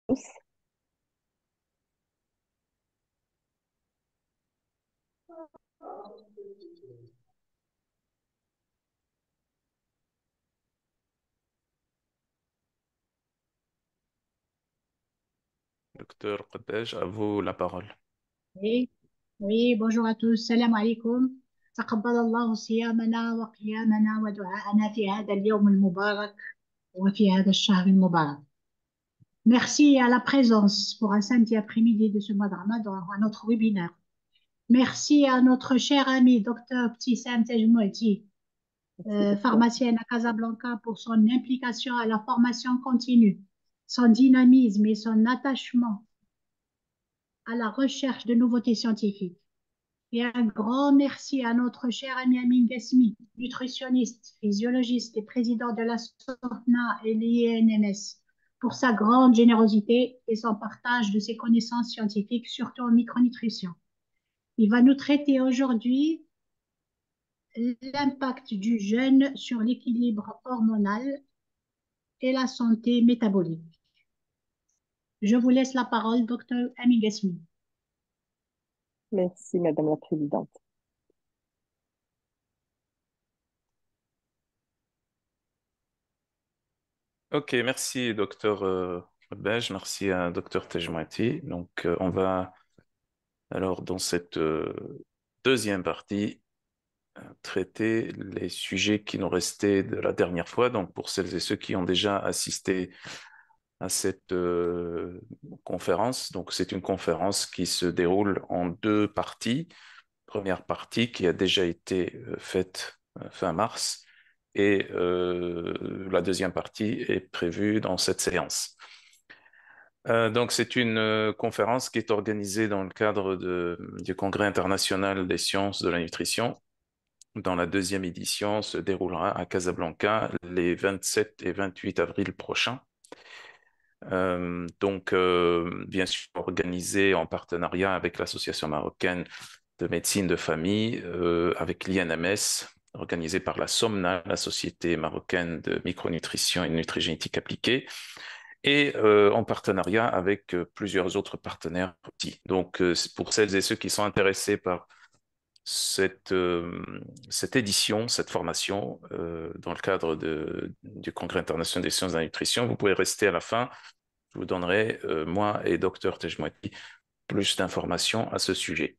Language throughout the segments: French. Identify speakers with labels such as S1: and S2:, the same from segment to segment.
S1: tous.
S2: Docteur Qadej, à vous la parole.
S3: Oui, oui, bonjour à tous. Salam alaikum. تقبل الله صيامنا وقيامنا ودعاءنا في هذا اليوم المبارك وفي هذا الشهر المبارك. Merci à la présence pour un samedi après-midi de ce mois de Ramadan à notre webinaire. Merci à notre cher ami Dr Ibtissam Tajmouati,
S1: Merci beaucoup.
S3: pharmacienne à Casablanca, pour son implication à la formation continue, son dynamisme et son attachement à la recherche de nouveautés scientifiques. Et un grand merci à notre cher ami Amin Gasmi, nutritionniste, physiologiste et président de la SOFNA et l'INMS, pour sa grande générosité et son partage de ses connaissances scientifiques, surtout en micronutrition. Il va nous traiter aujourd'hui l'impact du jeûne sur l'équilibre hormonal et la santé métabolique. Je vous laisse la parole, docteur Amin Gasmi.
S1: Merci, Madame la Présidente.
S2: Ok, merci docteur Qadej, merci à docteur Tejmati. Donc, on va alors dans cette deuxième partie traiter les sujets qui nous restaient de la dernière fois. Donc, pour celles et ceux qui ont déjà assisté à cette conférence, donc c'est une conférence qui se déroule en deux parties. Première partie qui a déjà été faite fin mars et la deuxième partie est prévue dans cette séance. Donc c'est une conférence qui est organisée dans le cadre du Congrès international des sciences de la nutrition. Dans la deuxième édition se déroulera à Casablanca les 27 et 28 avril prochains. Bien sûr, organisée en partenariat avec l'Association marocaine de médecine de famille, avec l'INMS, organisée par la SOMNA, la Société marocaine de micronutrition et de nutrigénétique appliquée, et en partenariat avec plusieurs autres partenaires aussi. Donc, pour celles et ceux qui sont intéressés par cette, euh, cette édition, cette formation, dans le cadre du Congrès international des sciences de la nutrition, vous pouvez rester à la fin. Je vous donnerai, moi et Dr Tejmouati, plus d'informations à ce sujet.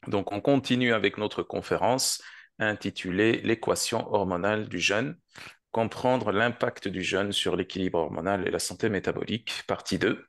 S2: Donc, on continue avec notre conférence intitulée L'équation hormonale du jeûne, comprendre l'impact du jeûne sur l'équilibre hormonal et la santé métabolique, partie 2.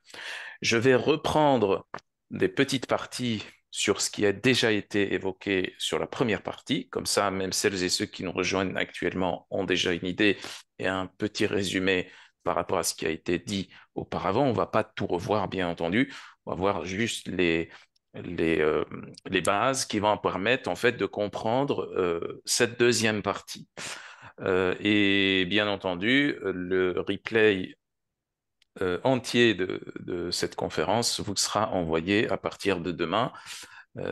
S2: Je vais reprendre des petites parties sur ce qui a déjà été évoqué sur la première partie. Comme ça, même celles et ceux qui nous rejoignent actuellement ont déjà une idée et un petit résumé par rapport à ce qui a été dit auparavant. On ne va pas tout revoir, bien entendu. On va voir juste les, euh, les bases qui vont permettre en fait de comprendre cette deuxième partie. Et bien entendu, le replay entier de cette conférence vous sera envoyé à partir de demain,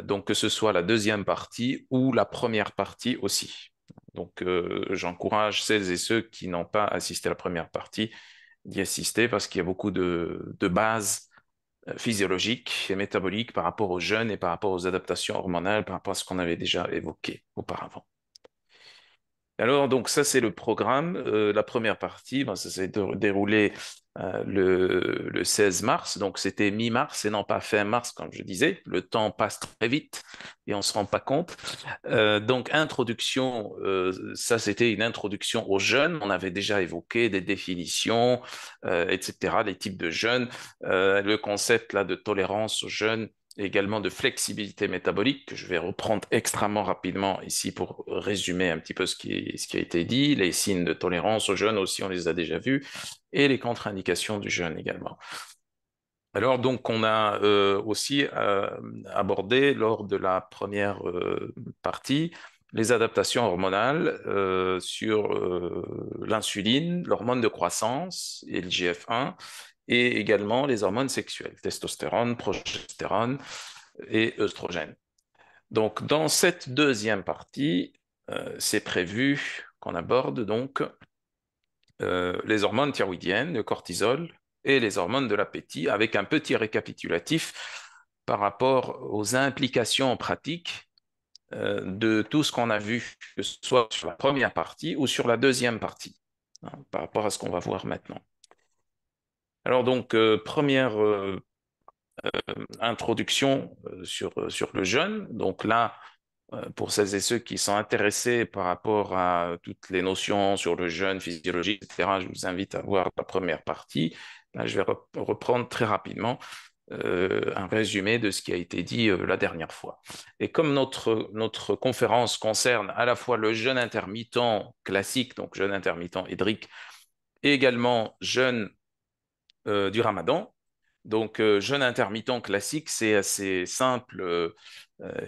S2: donc que ce soit la deuxième partie ou la première partie aussi. Donc, j'encourage celles et ceux qui n'ont pas assisté à la première partie d'y assister parce qu'il y a beaucoup de bases physiologiques et métaboliques par rapport aux jeunes et par rapport aux adaptations hormonales, par rapport à ce qu'on avait déjà évoqué auparavant. Alors, donc ça, c'est le programme. La première partie, ben, ça s'est déroulé le 16 mars, donc c'était mi-mars et non pas fin mars, comme je disais. Le temps passe très vite et on ne se rend pas compte. Donc, introduction, ça, c'était une introduction aux jeûnes. On avait déjà évoqué des définitions, etc., les types de jeûnes, le concept là de tolérance aux jeûnes, et également de flexibilité métabolique, que je vais reprendre extrêmement rapidement ici pour résumer un petit peu ce qui a été dit, les signes de tolérance au jeûne aussi, on les a déjà vus, et les contre-indications du jeûne également. Alors donc on a aussi abordé lors de la première partie les adaptations hormonales sur l'insuline, l'hormone de croissance et le GF1, et également les hormones sexuelles, testostérone, progestérone et œstrogène. Donc, dans cette deuxième partie, c'est prévu qu'on aborde donc les hormones thyroïdiennes, le cortisol. et les hormones de l'appétit, avec un petit récapitulatif par rapport aux implications pratiques de tout ce qu'on a vu, que ce soit sur la première partie ou sur la deuxième partie, hein, par rapport à ce qu'on va voir maintenant. Alors donc, première introduction sur le jeûne. Donc là, pour celles et ceux qui sont intéressés par rapport à toutes les notions sur le jeûne physiologique, etc., je vous invite à voir la première partie. Là, je vais reprendre très rapidement un résumé de ce qui a été dit la dernière fois. Et comme notre conférence concerne à la fois le jeûne intermittent classique, donc jeûne intermittent hydrique, et également jeûne du Ramadan. Donc, jeûne intermittent classique, c'est assez simple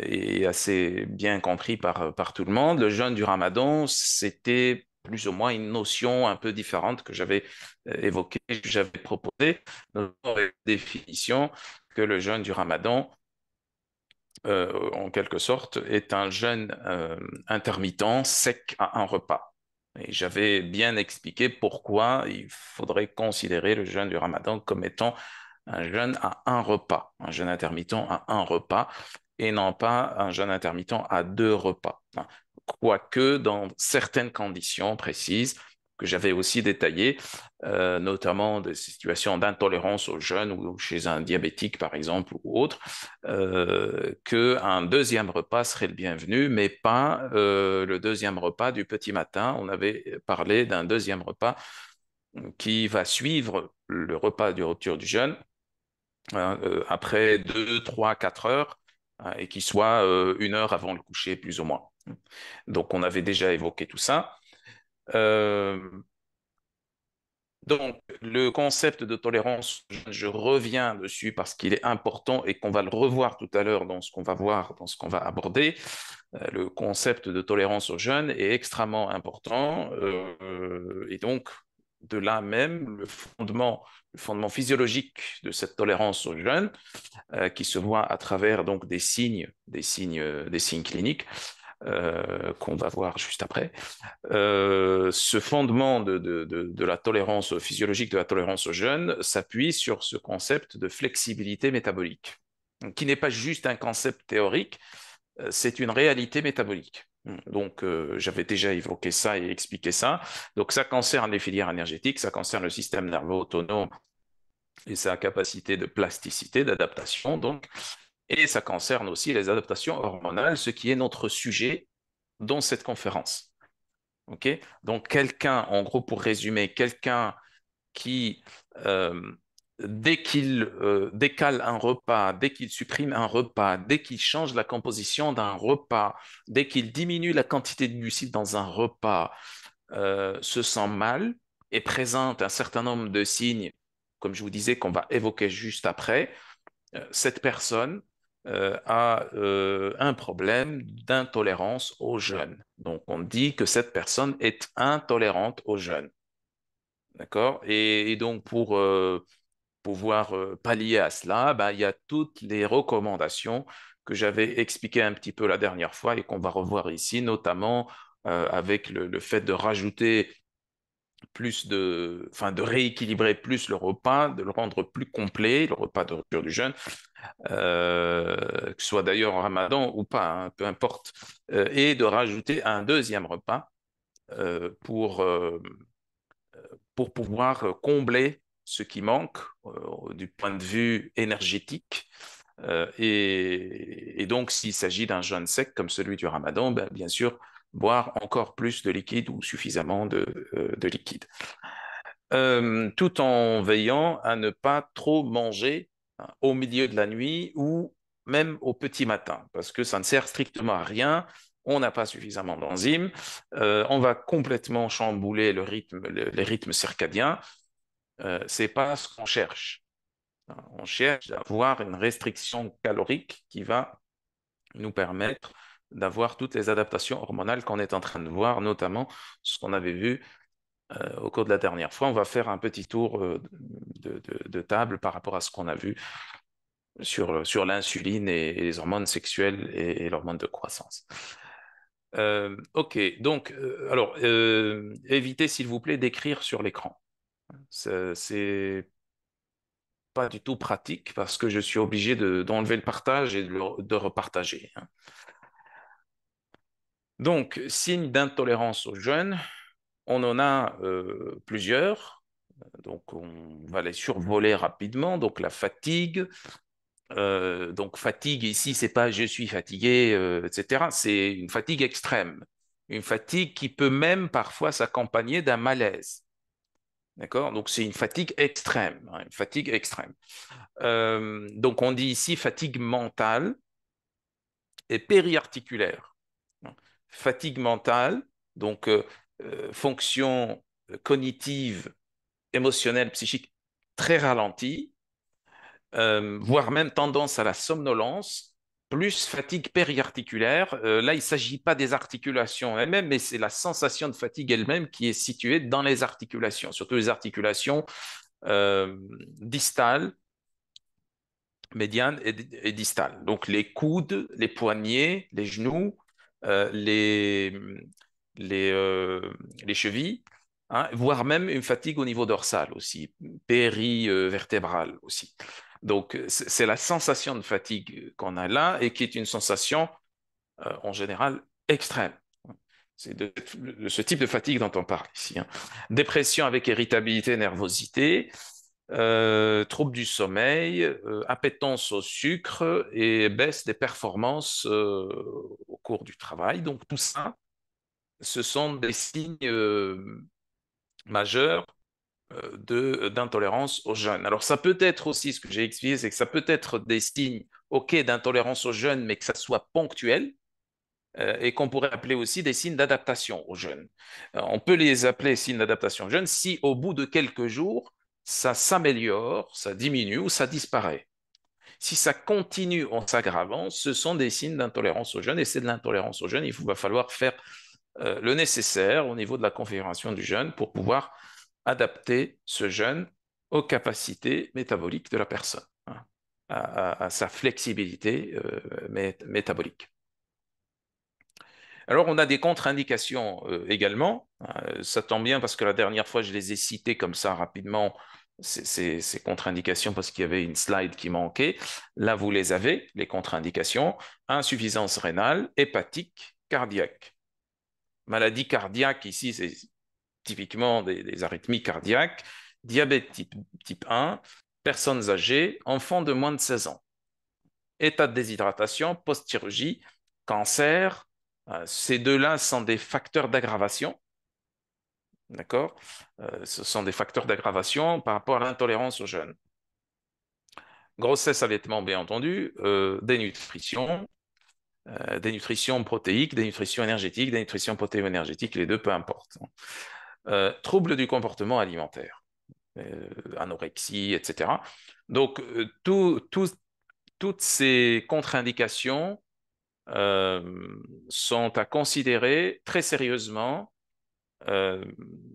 S2: et assez bien compris par tout le monde. Le jeûne du Ramadan, c'était plus ou moins une notion un peu différente que j'avais évoquée, que j'avais proposée, dans la définition que le jeûne du Ramadan, en quelque sorte, est un jeûne intermittent sec à un repas. Et j'avais bien expliqué pourquoi il faudrait considérer le jeûne du Ramadan comme étant un jeûne à un repas, un jeûne intermittent à un repas, et non pas un jeûne intermittent à deux repas. Quoique dans certaines conditions précises que j'avais aussi détaillées, notamment des situations d'intolérance au jeûne ou chez un diabétique par exemple ou autre, qu'un deuxième repas serait le bienvenu, mais pas le deuxième repas du petit matin. On avait parlé d'un deuxième repas qui va suivre le repas de rupture du jeûne, hein, après 2, 3, 4 heures, hein, et qui soit 1 heure avant le coucher, plus ou moins. Donc, on avait déjà évoqué tout ça. Euh, donc, le concept de tolérance, je reviens dessus parce qu'il est important et qu'on va le revoir tout à l'heure dans ce qu'on va voir, dans ce qu'on va aborder. Le concept de tolérance au jeûne est extrêmement important et donc, de là même, le fondement physiologique de cette tolérance au jeûne, qui se voit à travers donc des signes cliniques qu'on va voir juste après. Ce fondement de la tolérance physiologique, de la tolérance au jeûne, s'appuie sur ce concept de flexibilité métabolique, qui n'est pas juste un concept théorique, c'est une réalité métabolique. Donc, j'avais déjà évoqué ça et expliqué ça. Donc, ça concerne les filières énergétiques, ça concerne le système nerveux autonome et sa capacité de plasticité, d'adaptation, donc, et ça concerne aussi les adaptations hormonales, ce qui est notre sujet dans cette conférence. OK? Donc, quelqu'un, en gros, pour résumer, quelqu'un qui, euh, dès qu'il décale un repas, dès qu'il supprime un repas, dès qu'il change la composition d'un repas, dès qu'il diminue la quantité de glucides dans un repas, se sent mal et présente un certain nombre de signes, comme je vous disais, qu'on va évoquer juste après, cette personne a un problème d'intolérance au jeûne. Donc, on dit que cette personne est intolérante au jeûne. D'accord? Et donc, pour pouvoir pallier à cela, ben, il y a toutes les recommandations que j'avais expliquées un petit peu la dernière fois et qu'on va revoir ici, notamment avec le fait de rajouter enfin, de rééquilibrer plus le repas, de le rendre plus complet, le repas de rupture du jeûne, que ce soit d'ailleurs en Ramadan ou pas, hein, peu importe, et de rajouter un deuxième repas euh, pour, euh, pour pouvoir combler ce qui manque du point de vue énergétique. Et donc, s'il s'agit d'un jeûne sec comme celui du Ramadan, ben, bien sûr, boire encore plus de liquide ou suffisamment de liquide. Tout en veillant à ne pas trop manger, hein, au milieu de la nuit ou même au petit matin, parce que ça ne sert strictement à rien. On n'a pas suffisamment d'enzymes, on va complètement chambouler les rythmes circadiens. C'est pas ce qu'on cherche. On cherche à avoir une restriction calorique qui va nous permettre d'avoir toutes les adaptations hormonales qu'on est en train de voir, notamment ce qu'on avait vu au cours de la dernière fois. On va faire un petit tour de table par rapport à ce qu'on a vu sur l'insuline et les hormones sexuelles et l'hormone de croissance. OK, donc, alors, évitez s'il vous plaît d'écrire sur l'écran. C'est pas du tout pratique parce que je suis obligé d'enlever le partage et de repartager. Hein. Donc, signe d'intolérance au jeûne, on en a plusieurs. Donc, on va les survoler rapidement. Donc, la fatigue. Donc, fatigue ici, c'est pas je suis fatigué, etc. C'est une fatigue extrême. Une fatigue qui peut même parfois s'accompagner d'un malaise. D'accord? Donc, c'est une fatigue extrême. Hein, une fatigue extrême. Donc, on dit ici fatigue mentale et périarticulaire. Fatigue mentale, donc fonction cognitive, émotionnelle, psychique très ralentie, voire même tendance à la somnolence, plus fatigue périarticulaire. Là, il ne s'agit pas des articulations elles-mêmes, mais c'est la sensation de fatigue elle-même qui est située dans les articulations, surtout les articulations distales, médiane et distale. Donc les coudes, les poignets, les genoux, euh, les, les, euh, les chevilles, hein, voire même une fatigue au niveau dorsal aussi, péri-vertébrale aussi. Donc c'est la sensation de fatigue qu'on a là et qui est une sensation en général extrême. C'est de ce type de fatigue dont on parle ici. Hein. Dépression avec irritabilité, nervosité, troubles du sommeil, appétence au sucre et baisse des performances au cours du travail. Donc tout ça, ce sont des signes majeurs d'intolérance au jeûne. Alors ça peut être aussi, ce que j'ai expliqué, c'est que ça peut être des signes, ok, d'intolérance au jeûne, mais que ça soit ponctuel. Et qu'on pourrait appeler aussi des signes d'adaptation au jeûne. On peut les appeler signes d'adaptation au jeûne si au bout de quelques jours, ça s'améliore, ça diminue ou ça disparaît. Si ça continue en s'aggravant, ce sont des signes d'intolérance au jeûne et c'est de l'intolérance au jeûne. Il va falloir faire le nécessaire au niveau de la configuration du jeûne pour pouvoir adapter ce jeûne aux capacités métaboliques de la personne, hein, à sa flexibilité métabolique. Alors, on a des contre-indications également. Ça tombe bien parce que la dernière fois, je les ai citées comme ça rapidement, ces contre-indications, parce qu'il y avait une slide qui manquait. Là, vous les avez, les contre-indications. Insuffisance rénale, hépatique, cardiaque. Maladie cardiaque, ici, c'est typiquement des arythmies cardiaques. Diabète type 1, personnes âgées, enfants de moins de 16 ans. État de déshydratation, post-chirurgie, cancer. Ces deux-là sont des facteurs d'aggravation. D'accord? Ce sont des facteurs d'aggravation par rapport à l'intolérance au jeûne. Grossesse, allaitement, bien entendu, dénutrition, dénutrition protéique, dénutrition énergétique, dénutrition protéo-énergétique, les deux, peu importe. Troubles du comportement alimentaire, anorexie, etc. Donc, toutes ces contre-indications sont à considérer très sérieusement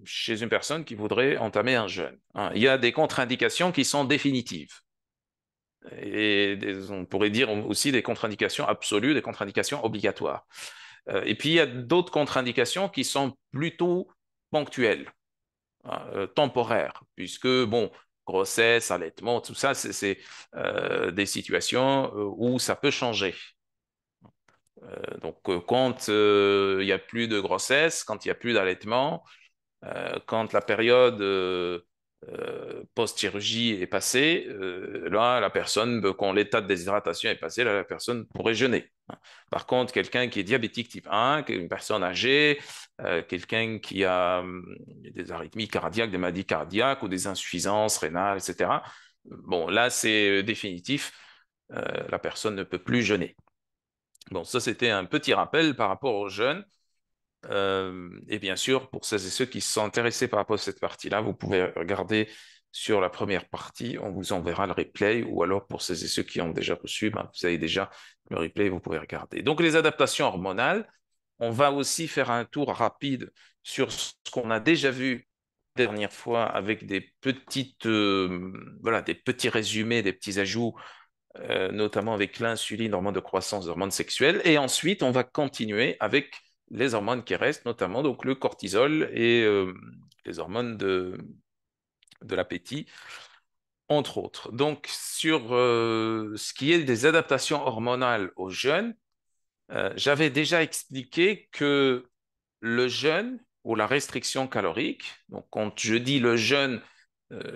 S2: chez une personne qui voudrait entamer un jeûne. Hein. Il y a des contre-indications qui sont définitives. Et on pourrait dire aussi des contre-indications absolues, des contre-indications obligatoires. Et puis, il y a d'autres contre-indications qui sont plutôt ponctuelles, hein, temporaires, puisque, bon, grossesse, allaitement, tout ça, c'est des situations où ça peut changer. Donc, quand il n'y a plus de grossesse, quand il n'y a plus d'allaitement, quand la période post-chirurgie est passée, là, la personne, quand l'état de déshydratation est passé, là, la personne pourrait jeûner. Par contre, quelqu'un qui est diabétique type 1, une personne âgée, quelqu'un qui a des arythmies cardiaques, des maladies cardiaques ou des insuffisances rénales, etc., bon, là, c'est définitif. La personne ne peut plus jeûner. Bon, ça, c'était un petit rappel par rapport aux jeûnes. Et bien sûr, pour celles et ceux qui sont intéressés par rapport à cette partie-là, vous pouvez regarder sur la première partie, on vous enverra le replay, ou alors pour celles et ceux qui ont déjà reçu, ben, vous avez déjà le replay, vous pouvez regarder. Donc les adaptations hormonales, on va aussi faire un tour rapide sur ce qu'on a déjà vu la dernière fois avec des petites, voilà, des petits résumés, des petits ajouts notamment avec l'insuline, hormone de croissance, hormones sexuelles. Et ensuite, on va continuer avec les hormones qui restent, notamment donc le cortisol et les hormones de l'appétit. entre autres. Donc, sur ce qui est des adaptations hormonales au jeûne, j'avais déjà expliqué que le jeûne ou la restriction calorique, donc quand je dis le jeûne,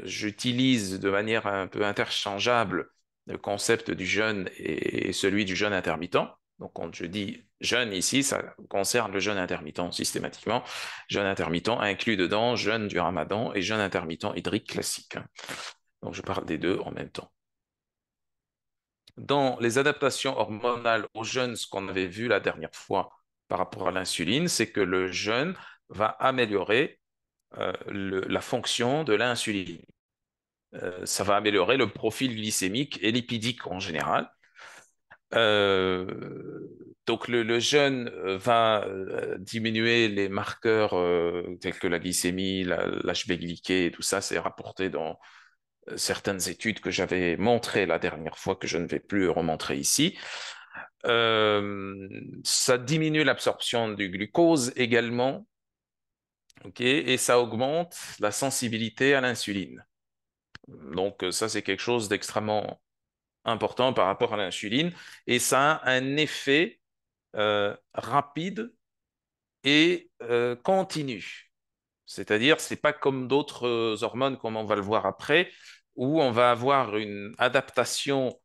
S2: j'utilise de manière un peu interchangeable le concept du jeûne et celui du jeûne intermittent. Donc quand je dis jeûne ici, ça concerne le jeûne intermittent systématiquement. Jeûne intermittent inclut dedans jeûne du Ramadan et jeûne intermittent hydrique classique. Donc je parle des deux en même temps. Dans les adaptations hormonales au jeûne, ce qu'on avait vu la dernière fois par rapport à l'insuline, c'est que le jeûne va améliorer la fonction de l'insuline. Ça va améliorer le profil glycémique et lipidique en général. Donc le jeûne va diminuer les marqueurs tels que la glycémie, l'HB-glyqué et tout ça, c'est rapporté dans certaines études que j'avais montrées la dernière fois, que je ne vais plus remontrer ici. Ça diminue l'absorption du glucose également, et ça augmente la sensibilité à l'insuline. Donc ça, c'est quelque chose d'extrêmement important par rapport à l'insuline, et ça a un effet rapide et continu. C'est-à-dire, c'est pas comme d'autres hormones, comme on va le voir après, où on va avoir une adaptation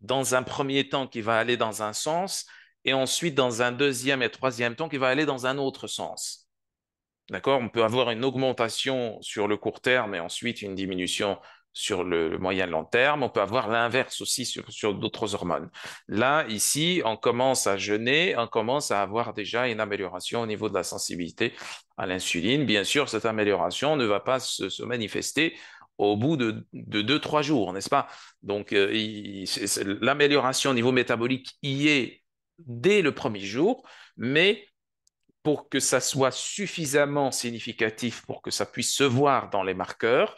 S2: dans un premier temps qui va aller dans un sens, et ensuite dans un deuxième et troisième temps qui va aller dans un autre sens. D'accord? On peut avoir une augmentation sur le court terme et ensuite une diminution sur le moyen long terme. On peut avoir l'inverse aussi sur d'autres hormones. Là, ici, on commence à jeûner, on commence à avoir déjà une amélioration au niveau de la sensibilité à l'insuline. Bien sûr, cette amélioration ne va pas se manifester au bout de 2, 3 jours, n'est-ce pas? Donc, l'amélioration au niveau métabolique y est dès le premier jour, mais pour que ça soit suffisamment significatif pour que ça puisse se voir dans les marqueurs,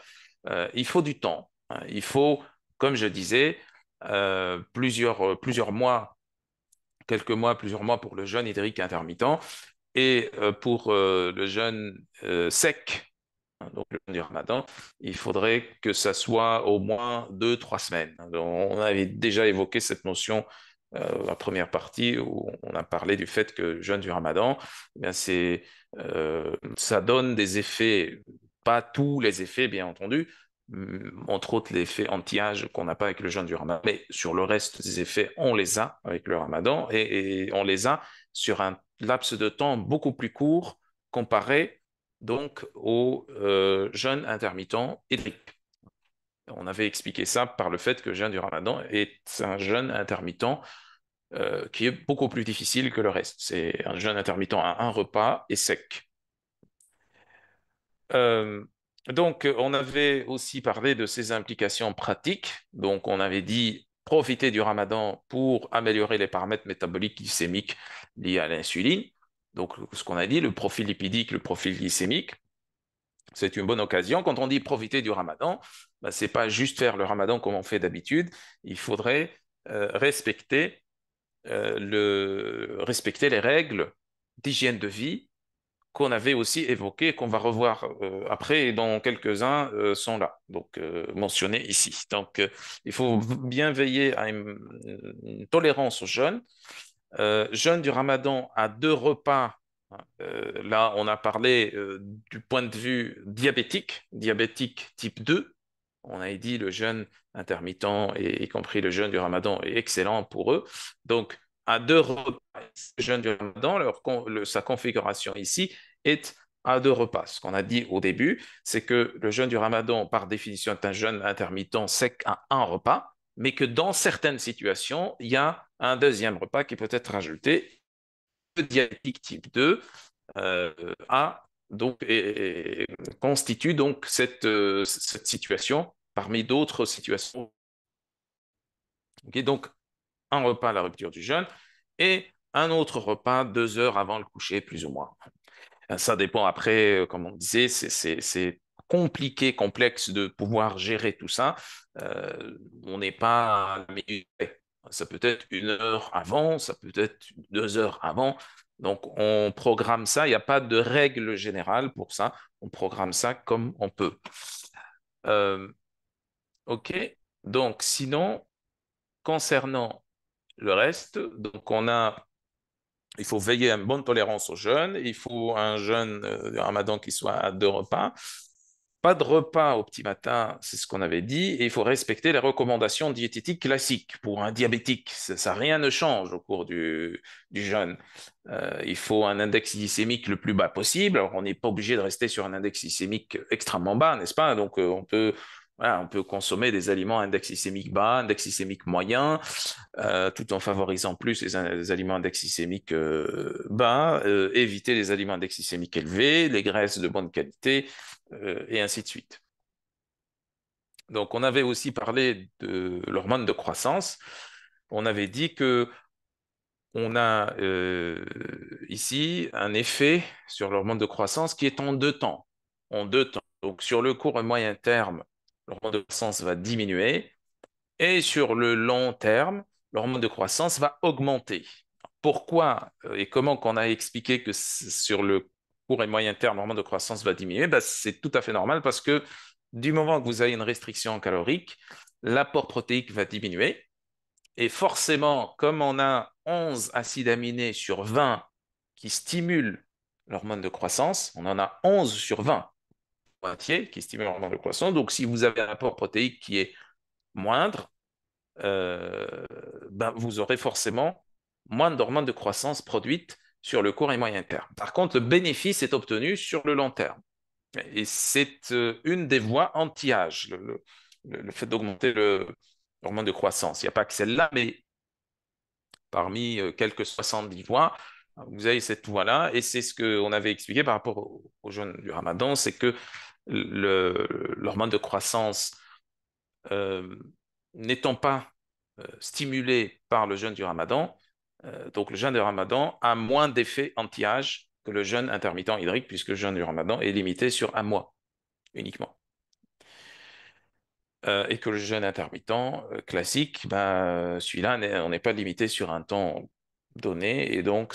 S2: il faut du temps, hein. Il faut, comme je disais, plusieurs mois, quelques mois, plusieurs mois pour le jeûne hydrique intermittent et pour le jeûne sec, hein, donc le jeûne du Ramadan, il faudrait que ça soit au moins 2, 3 semaines. Donc, on avait déjà évoqué cette notion la première partie où on a parlé du fait que le jeûne du Ramadan, eh bien ça donne des effets, pas tous les effets bien entendu, entre autres l'effet anti-âge qu'on n'a pas avec le jeûne du Ramadan, mais sur le reste des effets, on les a avec le Ramadan et on les a sur un laps de temps beaucoup plus court comparé donc au jeûne intermittent hydrique. On avait expliqué ça par le fait que le jeûne du Ramadan est un jeûne intermittent qui est beaucoup plus difficile que le reste. C'est un jeûne intermittent à un repas et sec. Euh, donc, on avait aussi parlé de ses implications pratiques. Donc, on avait dit profiter du Ramadan pour améliorer les paramètres métaboliques glycémiques liés à l'insuline. Donc, ce qu'on a dit, le profil lipidique, le profil glycémique, c'est une bonne occasion. Quand on dit profiter du Ramadan, ben, c'est pas juste faire le Ramadan comme on fait d'habitude. Il faudrait respecter les règles d'hygiène de vie qu'on avait aussi évoquées, qu'on va revoir après, et dont quelques-uns sont là, donc mentionnés ici. Donc, il faut bien veiller à une tolérance au jeûne. Jeûne du Ramadan à 2 repas. Là, on a parlé du point de vue diabétique type 2. On a dit le jeûne intermittent, et y compris le jeûne du Ramadan, est excellent pour eux. Donc, à 2 repas, le jeûne du Ramadan, sa configuration ici est à 2 repas. Ce qu'on a dit au début, c'est que le jeûne du Ramadan, par définition, est un jeûne intermittent sec à un repas, mais que dans certaines situations, il y a un deuxième repas qui peut être rajouté. Le diabétique type 2 euh, a donc constitue donc cette situation parmi d'autres situations. Okay, donc, un repas à la rupture du jeûne et un autre repas 2 heures avant le coucher, plus ou moins. Ça dépend après, comme on disait, c'est compliqué, complexe de pouvoir gérer tout ça. On n'est pas à la minute près. Ça peut être 1 heure avant, ça peut être 2 heures avant. Donc, on programme ça. Il n'y a pas de règle générale pour ça. On programme ça comme on peut. Euh, OK. Donc, sinon, concernant le reste, donc il faut veiller à une bonne tolérance au jeûne. Il faut un jeûne du ramadan qui soit à 2 repas. Pas de repas au petit matin, c'est ce qu'on avait dit. Et il faut respecter les recommandations diététiques classiques pour un diabétique. Rien ne change au cours du jeûne. Il faut un index glycémique le plus bas possible. Alors, on n'est pas obligé de rester sur un index glycémique extrêmement bas, n'est-ce pas? Donc, voilà, on peut consommer des aliments index glycémique bas, index glycémique moyen, tout en favorisant plus les aliments index glycémique bas, éviter les aliments index glycémique élevés, les graisses de bonne qualité, et ainsi de suite. Donc, on avait aussi parlé de l'hormone de croissance. On avait dit que on a ici un effet sur l'hormone de croissance qui est en 2 temps. En 2 temps. Donc, sur le court et moyen terme, l'hormone de croissance va diminuer. Et sur le long terme, l'hormone de croissance va augmenter. Pourquoi et comment qu'on a expliqué que sur le court et moyen terme, l'hormone de croissance va diminuer? Ben, c'est tout à fait normal parce que du moment que vous avez une restriction calorique, l'apport protéique va diminuer. Et forcément, comme on a 11 acides aminés sur 20 qui stimulent l'hormone de croissance, on en a 11 sur 20 moitié qui stimulent l'hormone de croissance. Donc, si vous avez un apport protéique qui est moindre, euh, ben, vous aurez forcément moins d'hormones de croissance produites sur le court et moyen terme. Par contre, le bénéfice est obtenu sur le long terme. Et c'est une des voies anti-âge, le fait d'augmenter l'hormone de croissance. Il n'y a pas que celle-là, mais parmi quelques 70 voies, vous avez cette voie-là. Et c'est ce qu'on avait expliqué par rapport au jeûne du Ramadan, c'est que l'hormone de croissance euh, n'étant pas stimulé par le jeûne du Ramadan, donc le jeûne du Ramadan a moins d'effet anti-âge que le jeûne intermittent hydrique, puisque le jeûne du Ramadan est limité sur un mois uniquement. Et que le jeûne intermittent classique, ben, celui-là, on n'est pas limité sur un temps donné, et donc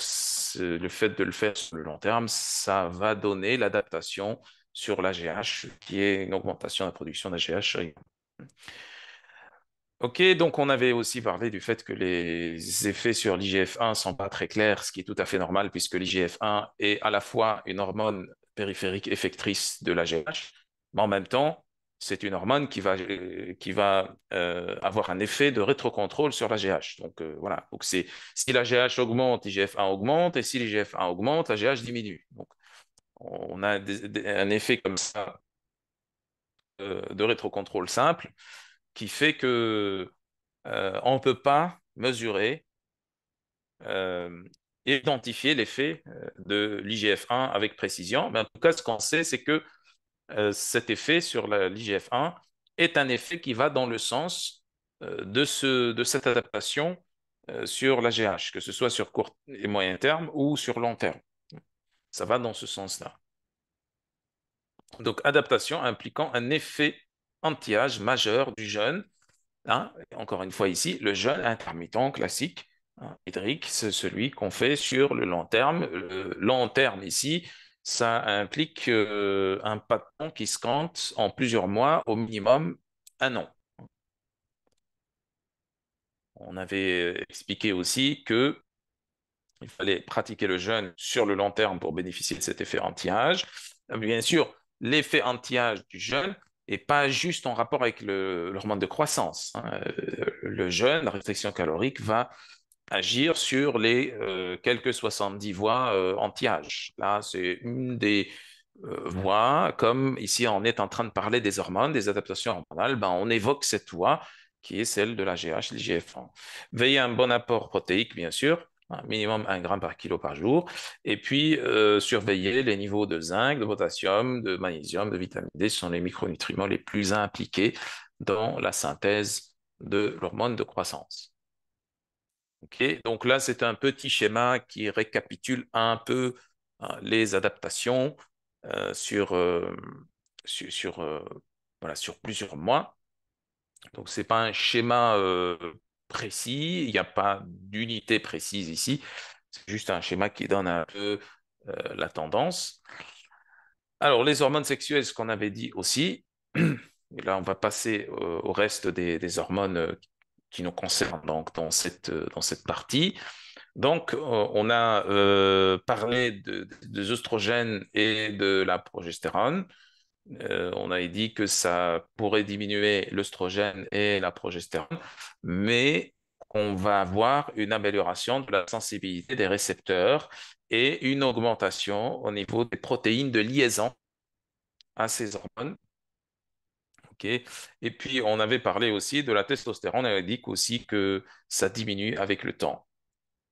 S2: le fait de le faire sur le long terme, ça va donner l'adaptation sur l'AGH, qui est une augmentation de la production d'AGH. Ok, donc on avait aussi parlé du fait que les effets sur l'IGF-1 sont pas très clairs, ce qui est tout à fait normal puisque l'IGF-1 est à la fois une hormone périphérique effectrice de l'AGH, mais en même temps, c'est une hormone qui va avoir un effet de rétrocontrôle sur l'AGH. Donc voilà, donc si l'AGH augmente, l'IGF-1 augmente, et si l'IGF-1 augmente, l'AGH diminue. Donc on a un effet comme ça de rétrocontrôle simple qui fait que on ne peut pas mesurer et identifier l'effet de l'IGF-1 avec précision. Mais en tout cas, ce qu'on sait, c'est que cet effet sur l'IGF-1 est un effet qui va dans le sens de cette adaptation sur l'AGH, que ce soit sur court et moyen terme ou sur long terme. Ça va dans ce sens-là. Donc, adaptation impliquant un effet anti-âge majeur du jeûne. Hein, encore une fois ici, le jeûne intermittent classique, hein, hydrique, c'est celui qu'on fait sur le long terme. Le long terme ici, ça implique un pas de temps qui se compte en plusieurs mois, au minimum un an. On avait expliqué aussi que il fallait pratiquer le jeûne sur le long terme pour bénéficier de cet effet anti-âge. Bien sûr, l'effet anti-âge du jeûne n'est pas juste en rapport avec l'hormone de croissance, hein. Le jeûne, la restriction calorique, va agir sur les quelques 70 voies anti-âge. Là, c'est une des voies, comme ici on est en train de parler des hormones, des adaptations hormonales, ben, on évoque cette voie qui est celle de la GH, l'IGF-1. Veillez à un bon apport protéique, bien sûr, un minimum 1 gramme par kilo par jour, et puis surveiller les niveaux de zinc, de potassium, de magnésium, de vitamine D, ce sont les micronutriments les plus impliqués dans la synthèse de l'hormone de croissance. Okay, donc là, c'est un petit schéma qui récapitule un peu les adaptations sur, voilà, sur plusieurs mois. Donc, ce n'est pas un schéma précis, il n'y a pas d'unité précise ici. C'est juste un schéma qui donne un peu la tendance. Alors, les hormones sexuelles, ce qu'on avait dit aussi, Et là, on va passer au reste des hormones qui nous concernent donc, dans cette partie. Donc, on a parlé des oestrogènes et de la progestérone. On a dit que ça pourrait diminuer l'œstrogène et la progestérone, mais on va avoir une amélioration de la sensibilité des récepteurs et une augmentation au niveau des protéines de liaison à ces hormones. Ok. Et puis, on avait parlé aussi de la testostérone. On avait dit aussi que ça diminue avec le temps.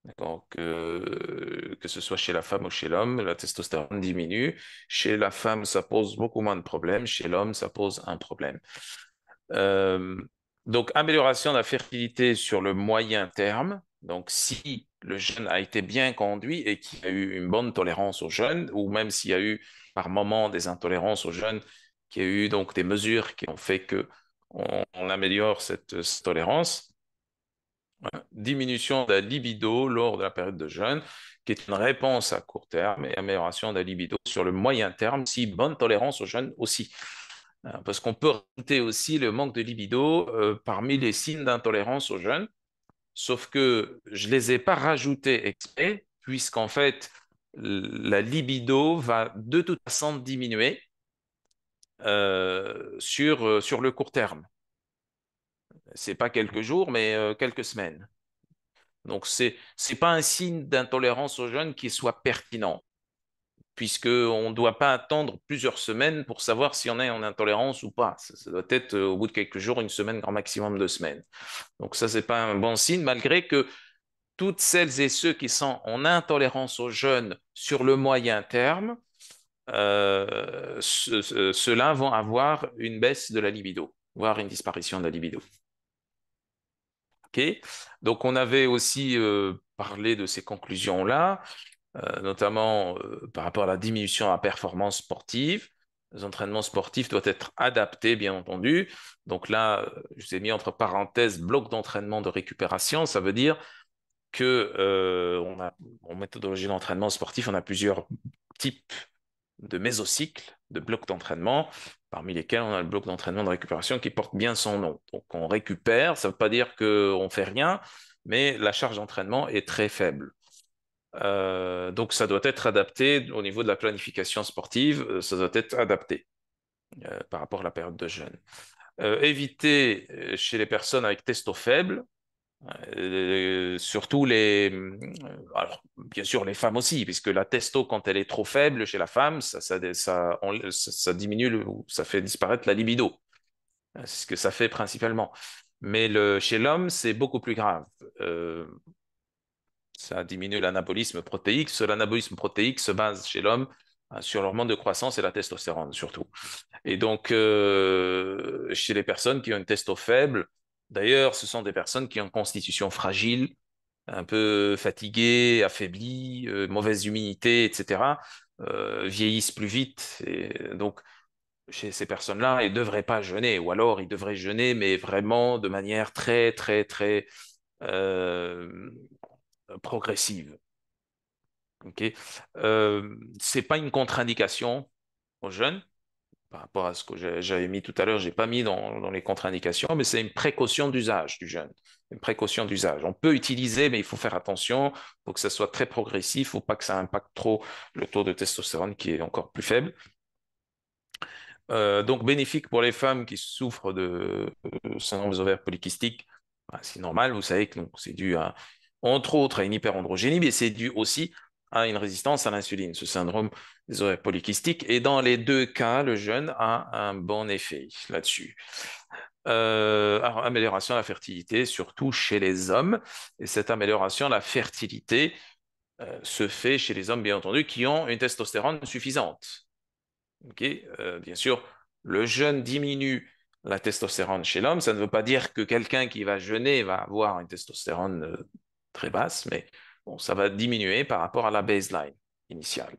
S2: D'accord, que ce soit chez la femme ou chez l'homme, la testostérone diminue. Chez la femme, ça pose beaucoup moins de problèmes. Chez l'homme, ça pose un problème. Euh, donc, amélioration de la fertilité sur le moyen terme. Donc, si le jeûne a été bien conduit et qu'il y a eu une bonne tolérance au jeûne, ou même s'il y a eu par moment des intolérances au jeûne, qu'il y a eu donc des mesures qui ont fait que on améliore cette tolérance. Diminution de la libido lors de la période de jeûne, qui est une réponse à court terme, et amélioration de la libido sur le moyen terme, si bonne tolérance au jeûne aussi. Parce qu'on peut rajouter aussi le manque de libido parmi les signes d'intolérance au jeûne, sauf que je ne les ai pas rajoutés exprès, puisqu'en fait, la libido va de toute façon diminuer sur le court terme. C'est pas quelques jours, mais quelques semaines. Donc, c'est pas un signe d'intolérance au jeûne qui soit pertinent, puisqu'on ne doit pas attendre plusieurs semaines pour savoir si on est en intolérance ou pas. Ça doit être au bout de quelques jours, une semaine, grand maximum 2 semaines. Donc, ça, c'est pas un bon signe, malgré que toutes celles et ceux qui sont en intolérance au jeûne sur le moyen terme, ceux-là vont avoir une baisse de la libido, voire une disparition de la libido. Ok. Donc, on avait aussi parlé de ces conclusions-là, notamment par rapport à la diminution de la performance sportive. Les entraînements sportifs doivent être adaptés, bien entendu. Donc là, je vous ai mis entre parenthèses bloc d'entraînement de récupération. Ça veut dire que en méthodologie d'entraînement sportif, on a plusieurs types de mésocycles, de blocs d'entraînement, parmi lesquels on a le bloc d'entraînement de récupération qui porte bien son nom. Donc on récupère, ça ne veut pas dire qu'on ne fait rien, mais la charge d'entraînement est très faible. Donc ça doit être adapté au niveau de la planification sportive, ça doit être adapté par rapport à la période de jeûne. Éviter chez les personnes avec testo faible, surtout alors bien sûr les femmes aussi, puisque la testo quand elle est trop faible chez la femme, ça diminue, ça fait disparaître la libido. C'est ce que ça fait principalement. Mais chez l'homme, c'est beaucoup plus grave. Ça diminue l'anabolisme protéique. L'anabolisme protéique se base chez l'homme sur l'hormone de croissance et la testostérone surtout. Et donc, chez les personnes qui ont une testo faible, d'ailleurs, ce sont des personnes qui ont une constitution fragile, un peu fatiguées, affaiblies, mauvaise immunité, etc., vieillissent plus vite. Et donc, chez ces personnes-là, ils ne devraient pas jeûner, ou alors ils devraient jeûner, mais vraiment de manière très, très, très euh, progressive. Ok. C'est pas une contre-indication aux jeunes par rapport à ce que j'avais mis tout à l'heure. J'ai pas mis dans les contre-indications, mais c'est une précaution d'usage du jeûne. Une précaution d'usage. On peut utiliser, mais il faut faire attention. Il faut que ça soit très progressif. Il faut pas que ça impacte trop le taux de testostérone qui est encore plus faible. Donc bénéfique pour les femmes qui souffrent de syndrome des ovaires polykystiques. C'est normal, vous savez que c'est dû entre autres à une hyperandrogénie, mais c'est dû aussi à une résistance à l'insuline, ce syndrome des ovaires polykystiques. Et dans les deux cas, le jeûne a un bon effet là-dessus. Alors, amélioration de la fertilité, surtout chez les hommes. Et cette amélioration de la fertilité se fait chez les hommes, bien entendu, qui ont une testostérone suffisante. Okay. Bien sûr, le jeûne diminue la testostérone chez l'homme. Ça ne veut pas dire que quelqu'un qui va jeûner va avoir une testostérone très basse, mais bon, ça va diminuer par rapport à la baseline initiale.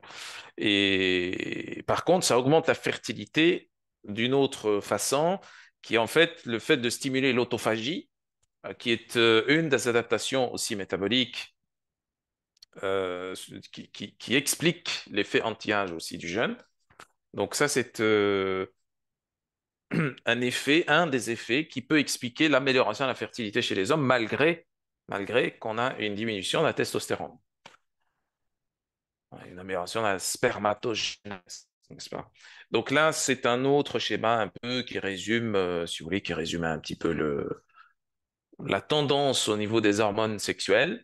S2: Et par contre, ça augmente la fertilité d'une autre façon, qui est en fait le fait de stimuler l'autophagie, qui est une des adaptations aussi métaboliques euh, qui explique l'effet anti-âge aussi du jeûne. Donc ça, un des effets qui peut expliquer l'amélioration de la fertilité chez les hommes malgré qu'on a une diminution de la testostérone. Une amélioration de la spermatogenèse, n'est-ce pas? Donc là, c'est un autre schéma un peu qui résume, si vous voulez, qui résume un petit peu la tendance au niveau des hormones sexuelles.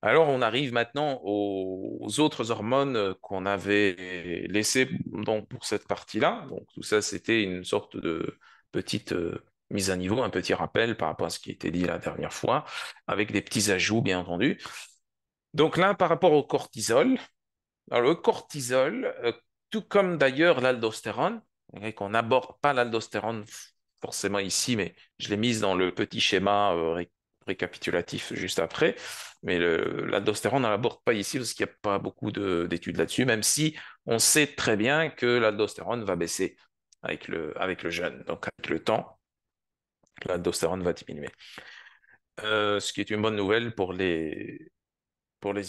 S2: Alors, on arrive maintenant aux autres hormones qu'on avait laissées donc, pour cette partie-là. Donc, tout ça, c'était une sorte de petite mise à niveau, un petit rappel par rapport à ce qui était dit la dernière fois, avec des petits ajouts, bien entendu. Donc là, par rapport au cortisol, alors le cortisol, tout comme d'ailleurs l'aldostérone, qu'on n'aborde pas l'aldostérone forcément ici, mais je l'ai mise dans le petit schéma récapitulatif juste après. Mais l'aldostérone, on ne l'aborde pas ici parce qu'il n'y a pas beaucoup d'études là-dessus, même si on sait très bien que l'aldostérone va baisser avec le jeûne. Donc avec le temps, l'aldostérone va diminuer. Ce qui est une bonne nouvelle pour les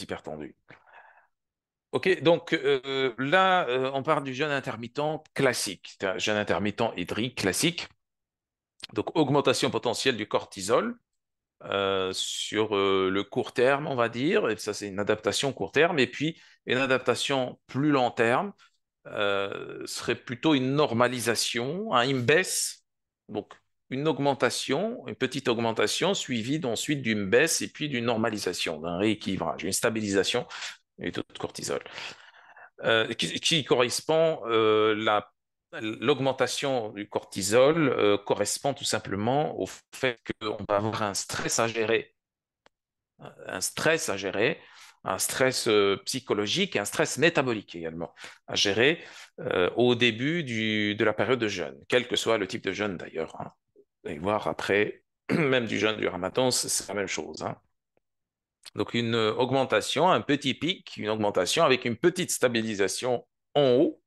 S2: hypertendus. Ok, donc là, on parle du jeûne intermittent classique, c'est un jeûne intermittent hydrique classique. Donc, augmentation potentielle du cortisol sur le court terme, on va dire, et ça, c'est une adaptation court terme. Et puis, une adaptation plus long terme serait plutôt une normalisation, hein, une baisse. Donc, une augmentation, une petite augmentation suivie ensuite d'une baisse et puis d'une normalisation, d'un rééquilibrage, une stabilisation du taux de cortisol. Qui correspond l'augmentation du cortisol correspond tout simplement au fait qu'on va avoir un stress à gérer, un stress à gérer, un stress psychologique et un stress métabolique également à gérer au début de la période de jeûne, quel que soit le type de jeûne d'ailleurs, hein. Vous allez voir après, même du jeûne du Ramadan, c'est la même chose, hein. Donc une augmentation, un petit pic, une augmentation avec une petite stabilisation en haut,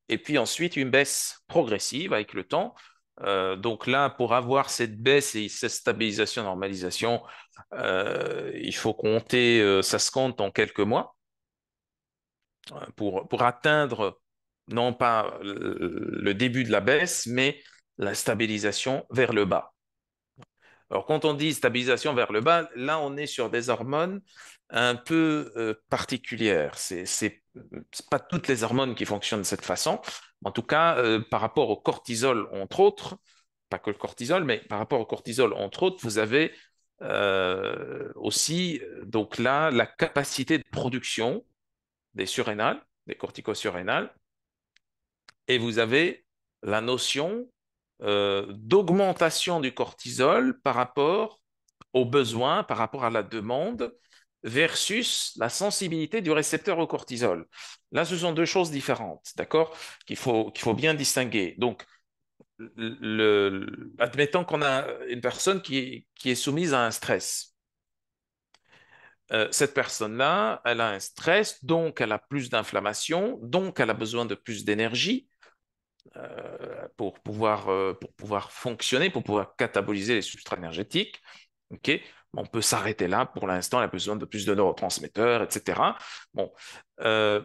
S2: et puis ensuite une baisse progressive avec le temps. Donc là, pour avoir cette baisse et cette stabilisation, normalisation, il faut compter, ça se compte en quelques mois pour atteindre non pas le début de la baisse, mais la stabilisation vers le bas. Alors, quand on dit stabilisation vers le bas, là, on est sur des hormones un peu particulières. C'est pas toutes les hormones qui fonctionnent de cette façon. En tout cas, par rapport au cortisol, entre autres, pas que le cortisol, mais par rapport au cortisol, entre autres, vous avez aussi, donc là, la capacité de production des surrénales, des corticosurrénales, et vous avez la notion d'augmentation du cortisol par rapport aux besoins, par rapport à la demande, versus la sensibilité du récepteur au cortisol. Là, ce sont deux choses différentes, d'accord, qu'il faut bien distinguer. Donc, admettons qu'on a une personne qui est soumise à un stress. Cette personne-là, elle a un stress, donc elle a plus d'inflammation, donc elle a besoin de plus d'énergie pour pouvoir fonctionner, pour pouvoir cataboliser les substrats énergétiques. Ok, on peut s'arrêter là. Pour l'instant, elle a besoin de plus de neurotransmetteurs, etc. Bon, euh,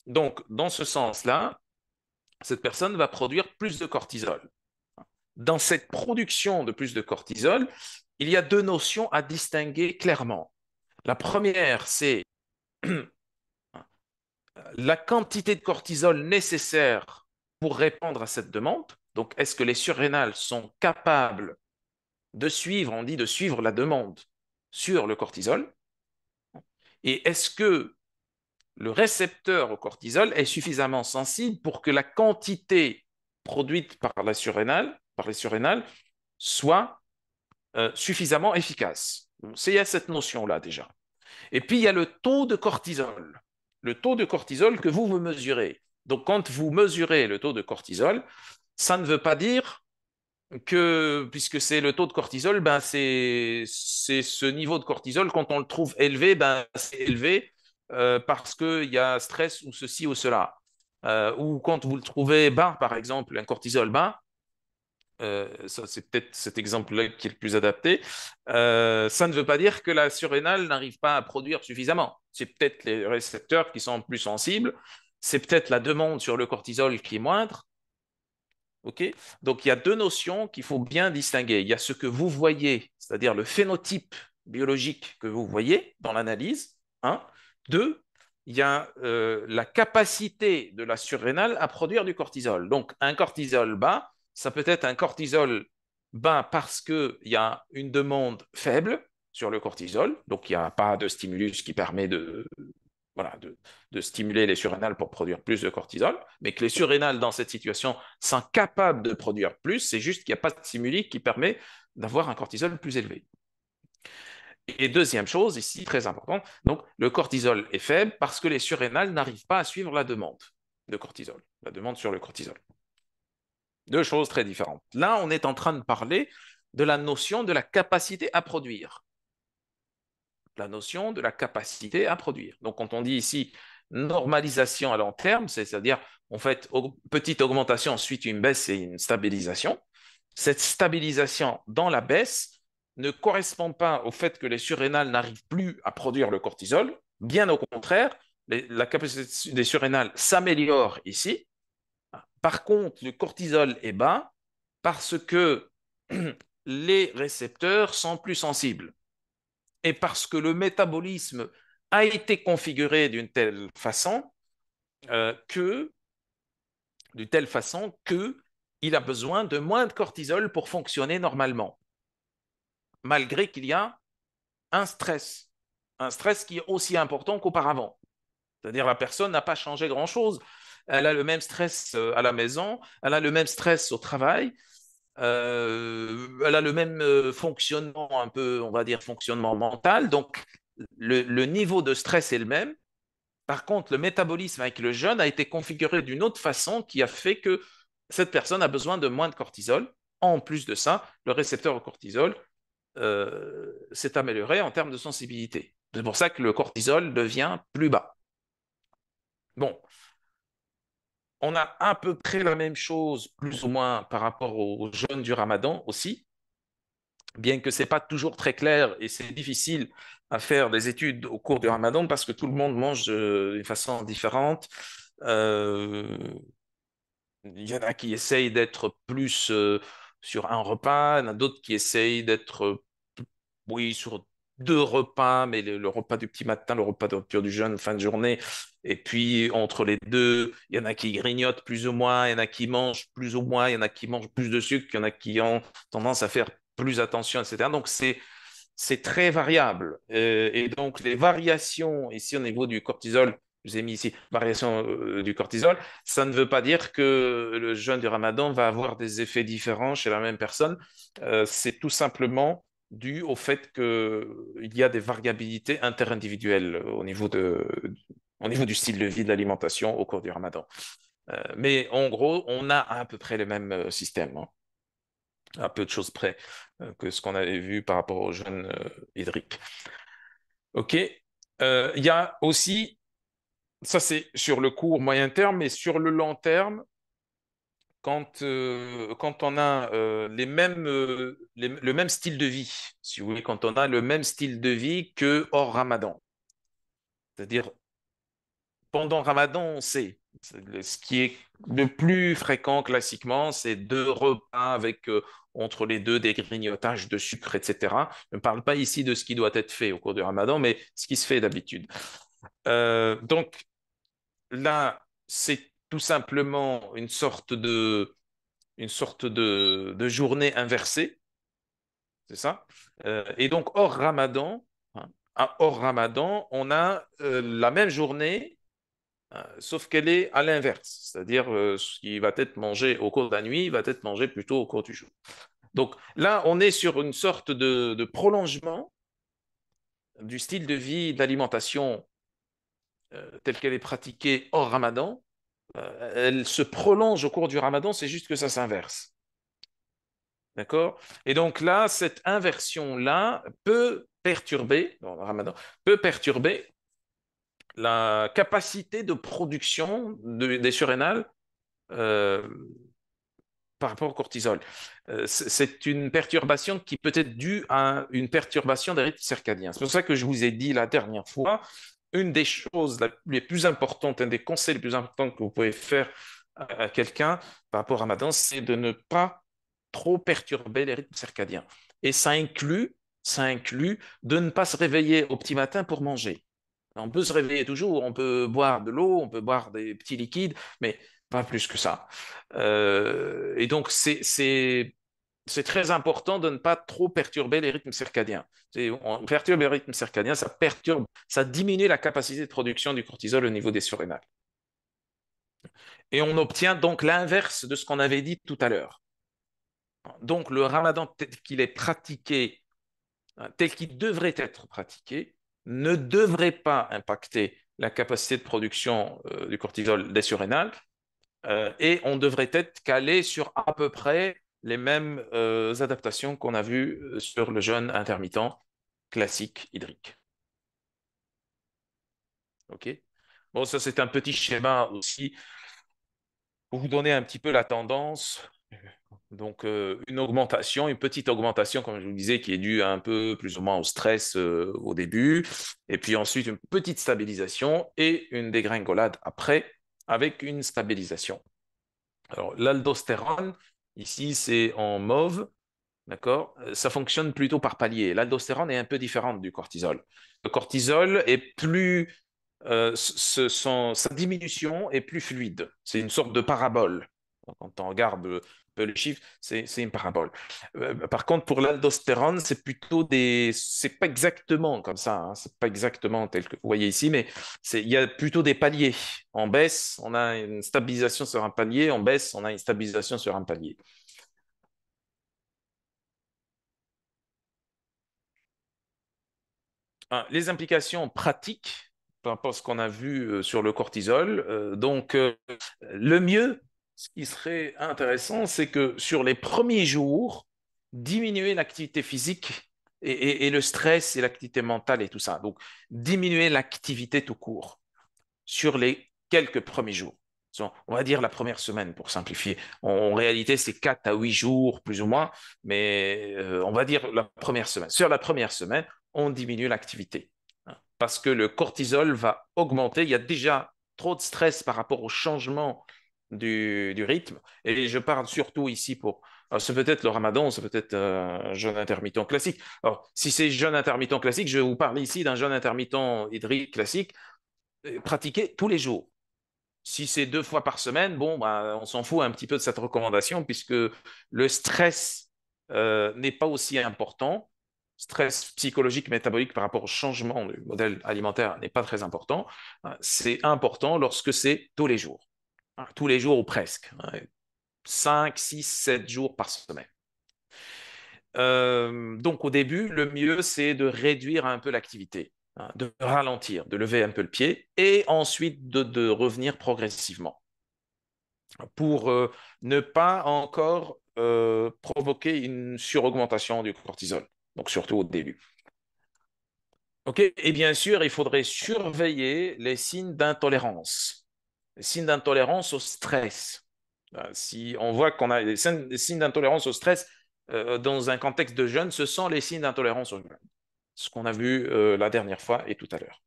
S2: donc dans ce sens-là, cette personne va produire plus de cortisol. Dans cette production de plus de cortisol, il y a deux notions à distinguer clairement. La première, c'est la quantité de cortisol nécessaire pour répondre à cette demande. Donc, est-ce que les surrénales sont capables de suivre, on dit de suivre la demande sur le cortisol? Et est-ce que le récepteur au cortisol est suffisamment sensible pour que la quantité produite par les surrénales, soit suffisamment efficace? Il y a cette notion-là déjà. Et puis, il y a le taux de cortisol. Le taux de cortisol que vous mesurez. Donc, quand vous mesurez le taux de cortisol, ça ne veut pas dire que, puisque c'est le taux de cortisol, ben c'est ce niveau de cortisol, quand on le trouve élevé, ben c'est élevé parce qu'il y a stress ou ceci ou cela. Ou quand vous le trouvez bas, par exemple, un cortisol bas, ça c'est peut-être cet exemple-là qui est le plus adapté, ça ne veut pas dire que la surrénale n'arrive pas à produire suffisamment. C'est peut-être les récepteurs qui sont plus sensibles, c'est peut-être la demande sur le cortisol qui est moindre, OK? Donc, il y a deux notions qu'il faut bien distinguer. Il y a ce que vous voyez, c'est-à-dire le phénotype biologique que vous voyez dans l'analyse. Un. Deux, il y a la capacité de la surrénale à produire du cortisol. Donc, un cortisol bas, ça peut être un cortisol bas parce qu'il y a une demande faible sur le cortisol, donc il n'y a pas de stimulus qui permet voilà, de stimuler les surrénales pour produire plus de cortisol, mais que les surrénales dans cette situation sont capables de produire plus, c'est juste qu'il n'y a pas de stimuli qui permet d'avoir un cortisol plus élevé. Et deuxième chose, ici, très importante, donc le cortisol est faible parce que les surrénales n'arrivent pas à suivre la demande de cortisol, la demande sur le cortisol. Deux choses très différentes. Là, on est en train de parler de la notion de la capacité à produire. La notion de la capacité à produire. Donc, quand on dit ici normalisation à long terme, c'est-à-dire, en fait, petite augmentation, ensuite une baisse et une stabilisation. Cette stabilisation dans la baisse ne correspond pas au fait que les surrénales n'arrivent plus à produire le cortisol. Bien au contraire, la capacité des surrénales s'améliore ici. Par contre, le cortisol est bas parce que les récepteurs sont plus sensibles et parce que le métabolisme a été configuré d'une telle façon que il a besoin de moins de cortisol pour fonctionner normalement, malgré qu'il y a un stress qui est aussi important qu'auparavant. C'est-à-dire la personne n'a pas changé grand-chose. Elle a le même stress à la maison, elle a le même stress au travail, elle a le même fonctionnement, un peu, on va dire, fonctionnement mental. Donc, le niveau de stress est le même. Par contre, le métabolisme avec le jeûne a été configuré d'une autre façon qui a fait que cette personne a besoin de moins de cortisol. En plus de ça, le récepteur au cortisol s'est amélioré en termes de sensibilité. C'est pour ça que le cortisol devient plus bas. Bon, on a à peu près la même chose, plus ou moins, par rapport au jeûne du Ramadan aussi, bien que ce n'est pas toujours très clair et c'est difficile à faire des études au cours du Ramadan parce que tout le monde mange d'une façon différente. Euh, il y en a qui essayent d'être plus sur un repas, il y en a d'autres qui essayent d'être, oui, sur deux repas, mais le repas du petit matin, le repas de rupture du jeûne, fin de journée. Et puis, entre les deux, il y en a qui grignotent plus ou moins, il y en a qui mangent plus ou moins, il y en a qui mangent plus de sucre, il y en a qui ont tendance à faire plus attention, etc. Donc, c'est très variable. Et donc, les variations ici au niveau du cortisol, je vous ai mis ici variation du cortisol, ça ne veut pas dire que le jeûne du Ramadan va avoir des effets différents chez la même personne. C'est tout simplement dû au fait qu'il y a des variabilités interindividuelles au niveau du style de vie, de l'alimentation au cours du Ramadan. Mais en gros, on a à peu près le même système, hein, à peu de choses près que ce qu'on avait vu par rapport au jeûne hydrique. OK. Il y a aussi, ça c'est sur le court moyen terme, mais sur le long terme, quand on a le même style de vie, si vous voulez, quand on a le même style de vie que hors Ramadan. C'est-à-dire, pendant Ramadan, on sait, ce qui est le plus fréquent classiquement, c'est deux repas avec entre les deux des grignotages de sucre, etc. Je ne parle pas ici de ce qui doit être fait au cours du Ramadan, mais ce qui se fait d'habitude. Donc là, c'est tout simplement une sorte de journée inversée, c'est ça. Et donc, hors Ramadan, hein, hors Ramadan, on a la même journée, sauf qu'elle est à l'inverse, c'est-à-dire ce qui va être mangé au cours de la nuit va être mangé plutôt au cours du jour. Donc là, on est sur une sorte de prolongement du style de vie, d'alimentation telle qu'elle est pratiquée hors Ramadan. Elle se prolonge au cours du Ramadan, c'est juste que ça s'inverse. D'accord? Et donc là, cette inversion-là peut perturber, dans le Ramadan, peut perturber la capacité de production des surrénales euh, par rapport au cortisol. C'est une perturbation qui peut être due à une perturbation des rythmes circadiens. C'est pour ça que je vous ai dit la dernière fois, une des choses les plus importantes, un des conseils les plus importants que vous pouvez faire à quelqu'un par rapport au Ramadan, c'est de ne pas trop perturber les rythmes circadiens. Et ça inclut de ne pas se réveiller au petit matin pour manger. On peut se réveiller toujours, on peut boire de l'eau, on peut boire des petits liquides, mais pas plus que ça. Et donc, c'est très important de ne pas trop perturber les rythmes circadiens. On perturbe les rythmes circadiens, ça diminue la capacité de production du cortisol au niveau des surrénales. Et on obtient donc l'inverse de ce qu'on avait dit tout à l'heure. Donc, le ramadan tel qu'il est pratiqué, tel qu'il devrait être pratiqué, ne devrait pas impacter la capacité de production du cortisol des surrénales, et on devrait être calé sur à peu près les mêmes adaptations qu'on a vues sur le jeûne intermittent classique hydrique. OK? Bon, ça c'est un petit schéma aussi pour vous donner un petit peu la tendance. Donc, une petite augmentation, comme je vous disais, qui est due un peu plus ou moins au stress au début, et puis ensuite une petite stabilisation et une dégringolade après, avec une stabilisation. Alors, l'aldostérone, ici, c'est en mauve, d'accord? Ça fonctionne plutôt par palier. L'aldostérone est un peu différente du cortisol. Le cortisol est plus sa diminution est plus fluide. C'est une sorte de parabole. Quand on regarde un peu le chiffre, c'est une parabole. Par contre, pour l'aldostérone, c'est pas exactement comme ça, hein. C'est pas exactement tel que vous voyez ici, mais il y a plutôt des paliers. En baisse, on a une stabilisation sur un palier. En baisse, on a une stabilisation sur un palier. Les implications pratiques par rapport à ce qu'on a vu sur le cortisol. Le mieux, ce qui serait intéressant, c'est que sur les premiers jours, diminuer l'activité physique et le stress et l'activité mentale et tout ça. Donc, diminuer l'activité tout court sur les quelques premiers jours. On va dire la première semaine pour simplifier. En réalité, c'est 4 à 8 jours, plus ou moins, mais on va dire la première semaine. Sur la première semaine, on diminue l'activité, hein, parce que le cortisol va augmenter. Il y a déjà trop de stress par rapport au changement du rythme. Et je parle surtout ici pour. C'est peut-être le ramadan, c'est peut-être un jeûne intermittent classique. Alors, si c'est jeûne intermittent classique, je vais vous parler ici d'un jeûne intermittent hydrique classique pratiqué tous les jours. Si c'est 2 fois par semaine, bon, bah, on s'en fout un petit peu de cette recommandation puisque le stress n'est pas aussi important. Stress psychologique, métabolique par rapport au changement du modèle alimentaire n'est pas très important. C'est important lorsque c'est tous les jours. Tous les jours ou presque. 5, 6, 7 jours par semaine. Donc au début, le mieux, c'est de réduire un peu l'activité, hein, de ralentir, de lever un peu le pied et ensuite de revenir progressivement pour ne pas encore provoquer une suraugmentation du cortisol, donc surtout au début. OK? Et bien sûr, il faudrait surveiller les signes d'intolérance, les signes d'intolérance au stress. Si on voit qu'on a des signes d'intolérance au stress dans un contexte de jeûne, ce sont les signes d'intolérance au jeûne, ce qu'on a vu la dernière fois et tout à l'heure.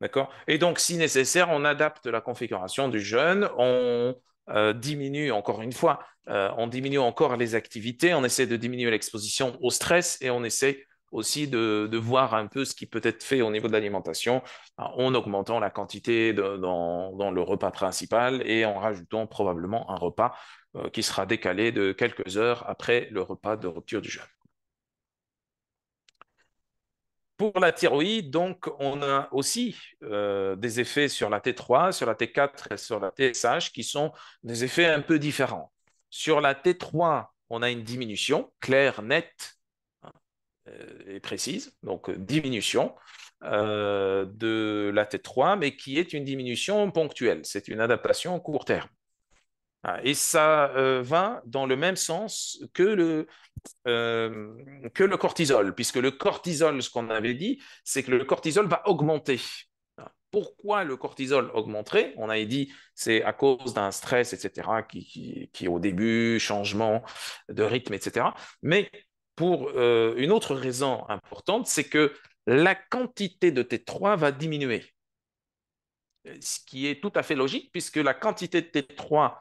S2: D'accord? Et donc, si nécessaire, on adapte la configuration du jeûne, on diminue encore une fois, on diminue encore les activités, on essaie de diminuer l'exposition au stress et on essaie aussi de voir un peu ce qui peut être fait au niveau de l'alimentation en augmentant la quantité dans le repas principal et en rajoutant probablement un repas qui sera décalé de quelques heures après le repas de rupture du jeûne. Pour la thyroïde, donc, on a aussi des effets sur la T3, sur la T4 et sur la TSH qui sont des effets un peu différents. Sur la T3, on a une diminution claire, nette et précise, donc diminution de la T3, mais qui est une diminution ponctuelle. C'est une adaptation court terme. Et ça va dans le même sens que le cortisol, puisque le cortisol, ce qu'on avait dit, c'est que le cortisol va augmenter. Pourquoi le cortisol augmenterait? On avait dit c'est à cause d'un stress, etc., qui au début, changement de rythme, etc. Mais pour une autre raison importante, c'est que la quantité de T3 va diminuer. Ce qui est tout à fait logique, puisque la quantité de T3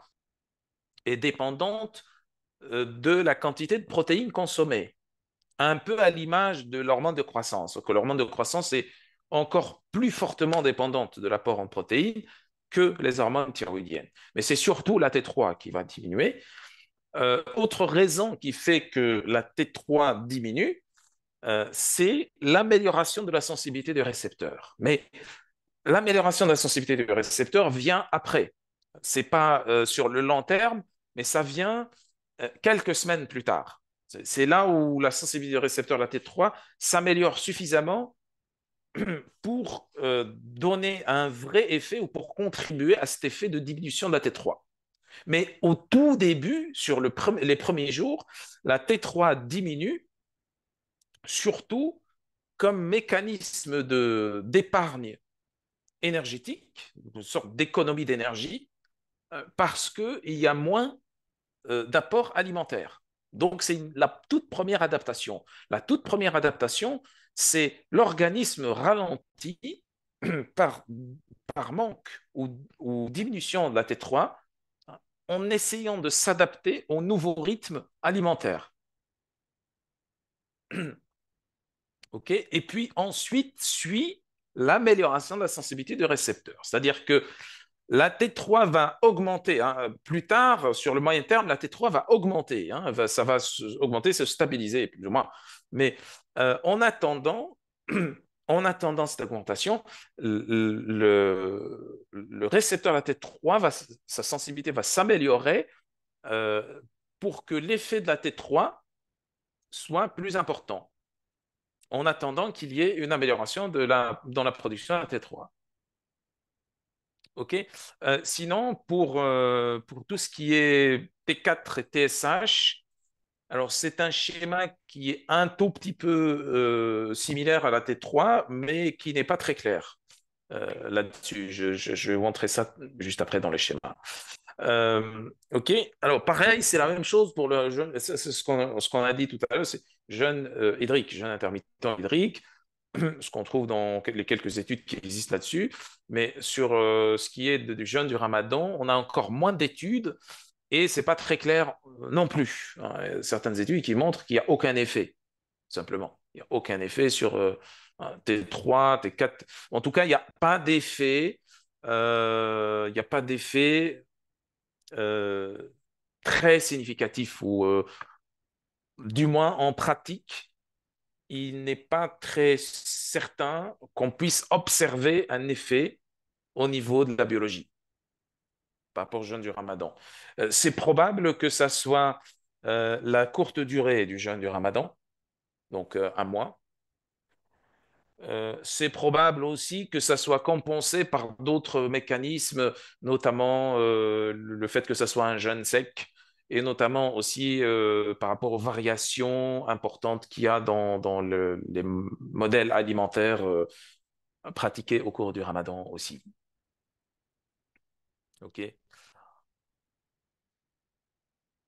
S2: est dépendante de la quantité de protéines consommées, un peu à l'image de l'hormone de croissance. Donc, l'hormone de croissance est encore plus fortement dépendante de l'apport en protéines que les hormones thyroïdiennes. Mais c'est surtout la T3 qui va diminuer. Autre raison qui fait que la T3 diminue, c'est l'amélioration de la sensibilité du récepteur. Mais l'amélioration de la sensibilité du récepteur vient après. C'est pas sur le long terme, mais ça vient quelques semaines plus tard. C'est là où la sensibilité du récepteur de la T3 s'améliore suffisamment pour donner un vrai effet ou pour contribuer à cet effet de diminution de la T3. Mais au tout début, sur les premiers jours, la T3 diminue, surtout comme mécanisme d'épargne énergétique, une sorte d'économie d'énergie, parce qu'il y a moins d'apport alimentaire. Donc, c'est la toute première adaptation. La toute première adaptation, c'est l'organisme ralenti par, par manque ou diminution de la T3 en essayant de s'adapter au nouveau rythme alimentaire. OK? Et puis ensuite suit l'amélioration de la sensibilité du récepteur. C'est-à-dire que la T3 va augmenter. Hein. Plus tard, sur le moyen terme, la T3 va augmenter. Hein. Ça va augmenter, se stabiliser, plus ou moins. Mais en attendant, en attendant cette augmentation, le récepteur de la T3, sa sensibilité va s'améliorer pour que l'effet de la T3 soit plus important, en attendant qu'il y ait une amélioration dans la production de la T3. OK? Sinon, pour tout ce qui est T4 et TSH, alors c'est un schéma qui est un tout petit peu similaire à la T3, mais qui n'est pas très clair là-dessus. Je vais vous montrer ça juste après dans le schéma. OK? Alors, pareil, c'est la même chose pour le jeûne. C'est ce qu'on a dit tout à l'heure, c'est jeûne hydrique, jeûne intermittent hydrique, ce qu'on trouve dans les quelques études qui existent là-dessus. Mais sur ce qui est du jeûne du Ramadan, on a encore moins d'études et c'est pas très clair non plus. Hein. Il y a certaines études qui montrent qu'il n'y a aucun effet, simplement. Il n'y a aucun effet sur T3, T4. En tout cas, il n'y a pas d'effet. Il n'y a pas d'effet très significatif ou du moins en pratique, il n'est pas très certain qu'on puisse observer un effet au niveau de la biologie par rapport au jeûne du Ramadan. C'est probable que ça soit la courte durée du jeûne du Ramadan, donc un mois. C'est probable aussi que ça soit compensé par d'autres mécanismes, notamment le fait que ça soit un jeûne sec, et notamment aussi par rapport aux variations importantes qu'il y a dans les modèles alimentaires pratiqués au cours du Ramadan aussi. OK.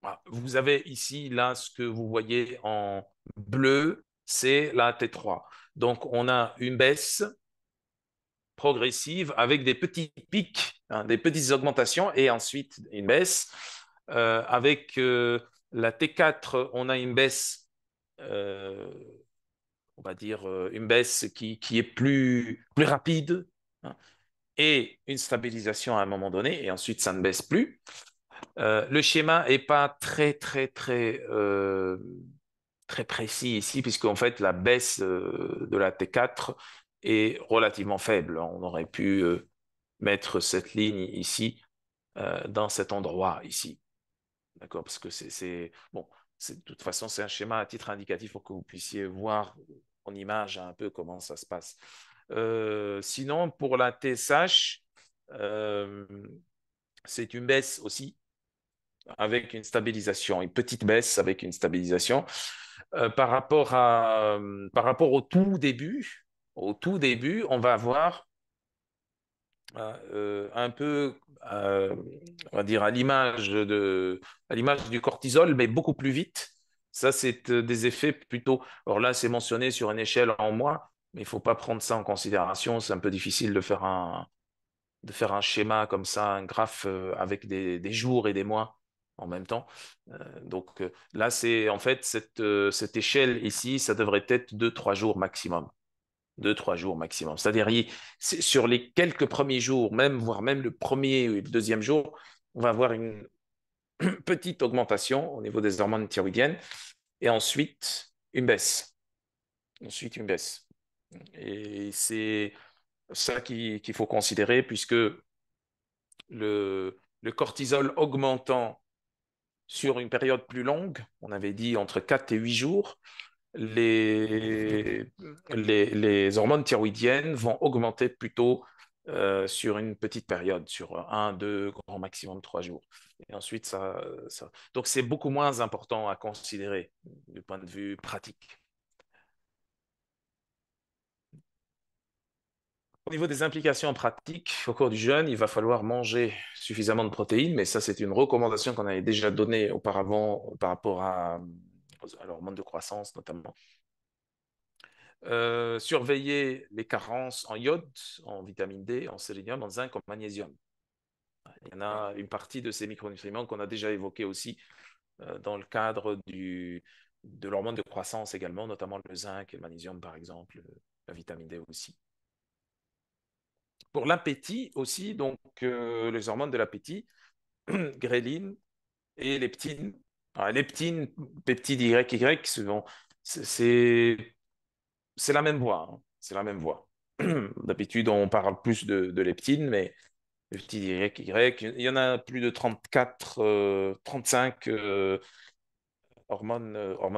S2: Voilà. Vous avez ici, là, ce que vous voyez en bleu, c'est la T3. Donc, on a une baisse progressive avec des petits pics, hein, des petites augmentations et ensuite une baisse. Avec la T4, on a une baisse, on va dire une baisse qui est plus rapide, hein, et une stabilisation à un moment donné et ensuite ça ne baisse plus. Le schéma n'est pas très précis ici, puisqu'en fait, la baisse de la T4 est relativement faible. On aurait pu mettre cette ligne ici, dans cet endroit ici. D'accord? Parce que bon, de toute façon, c'est un schéma à titre indicatif pour que vous puissiez voir en image un peu comment ça se passe. Sinon, pour la TSH, c'est une baisse aussi avec une stabilisation, une petite baisse avec une stabilisation. Par rapport au tout début, on va avoir un peu, on va dire, à l'image du cortisol, mais beaucoup plus vite. Ça, c'est des effets plutôt. Alors là, c'est mentionné sur une échelle en mois, mais il ne faut pas prendre ça en considération. C'est un peu difficile de faire un schéma comme ça, un graphe avec des jours et des mois. en même temps. Donc là, c'est en fait cette échelle ici, ça devrait être 2-3 jours maximum. 2-3 jours maximum. C'est-à-dire, sur les quelques premiers jours, même, voire même le premier ou le deuxième jour, on va avoir une petite augmentation au niveau des hormones thyroïdiennes et ensuite une baisse. Ensuite, une baisse. Et c'est ça qu'il faut considérer puisque le cortisol augmentant sur une période plus longue, on avait dit entre 4 et 8 jours, les, les hormones thyroïdiennes vont augmenter plutôt sur une petite période, sur 1, 2, grand maximum 3 jours. Et ensuite, donc c'est beaucoup moins important à considérer du point de vue pratique. Au niveau des implications pratiques, au cours du jeûne, il va falloir manger suffisamment de protéines, mais ça, c'est une recommandation qu'on avait déjà donnée auparavant par rapport à l'hormone de croissance notamment. Surveiller les carences en iode, en vitamine D, en sélénium, en zinc, en magnésium. Il y en a une partie de ces micronutriments qu'on a déjà évoqués aussi dans le cadre de l'hormone de croissance également, notamment le zinc et le magnésium par exemple, la vitamine D aussi. Pour l'appétit aussi, donc les hormones de l'appétit, gréline et leptine. Alors, leptine, peptide YY, c'est la même voie. Hein. C'est la même voie. D'habitude, on parle plus de leptine, mais peptide YY, il y en a plus de 34, 35 hormones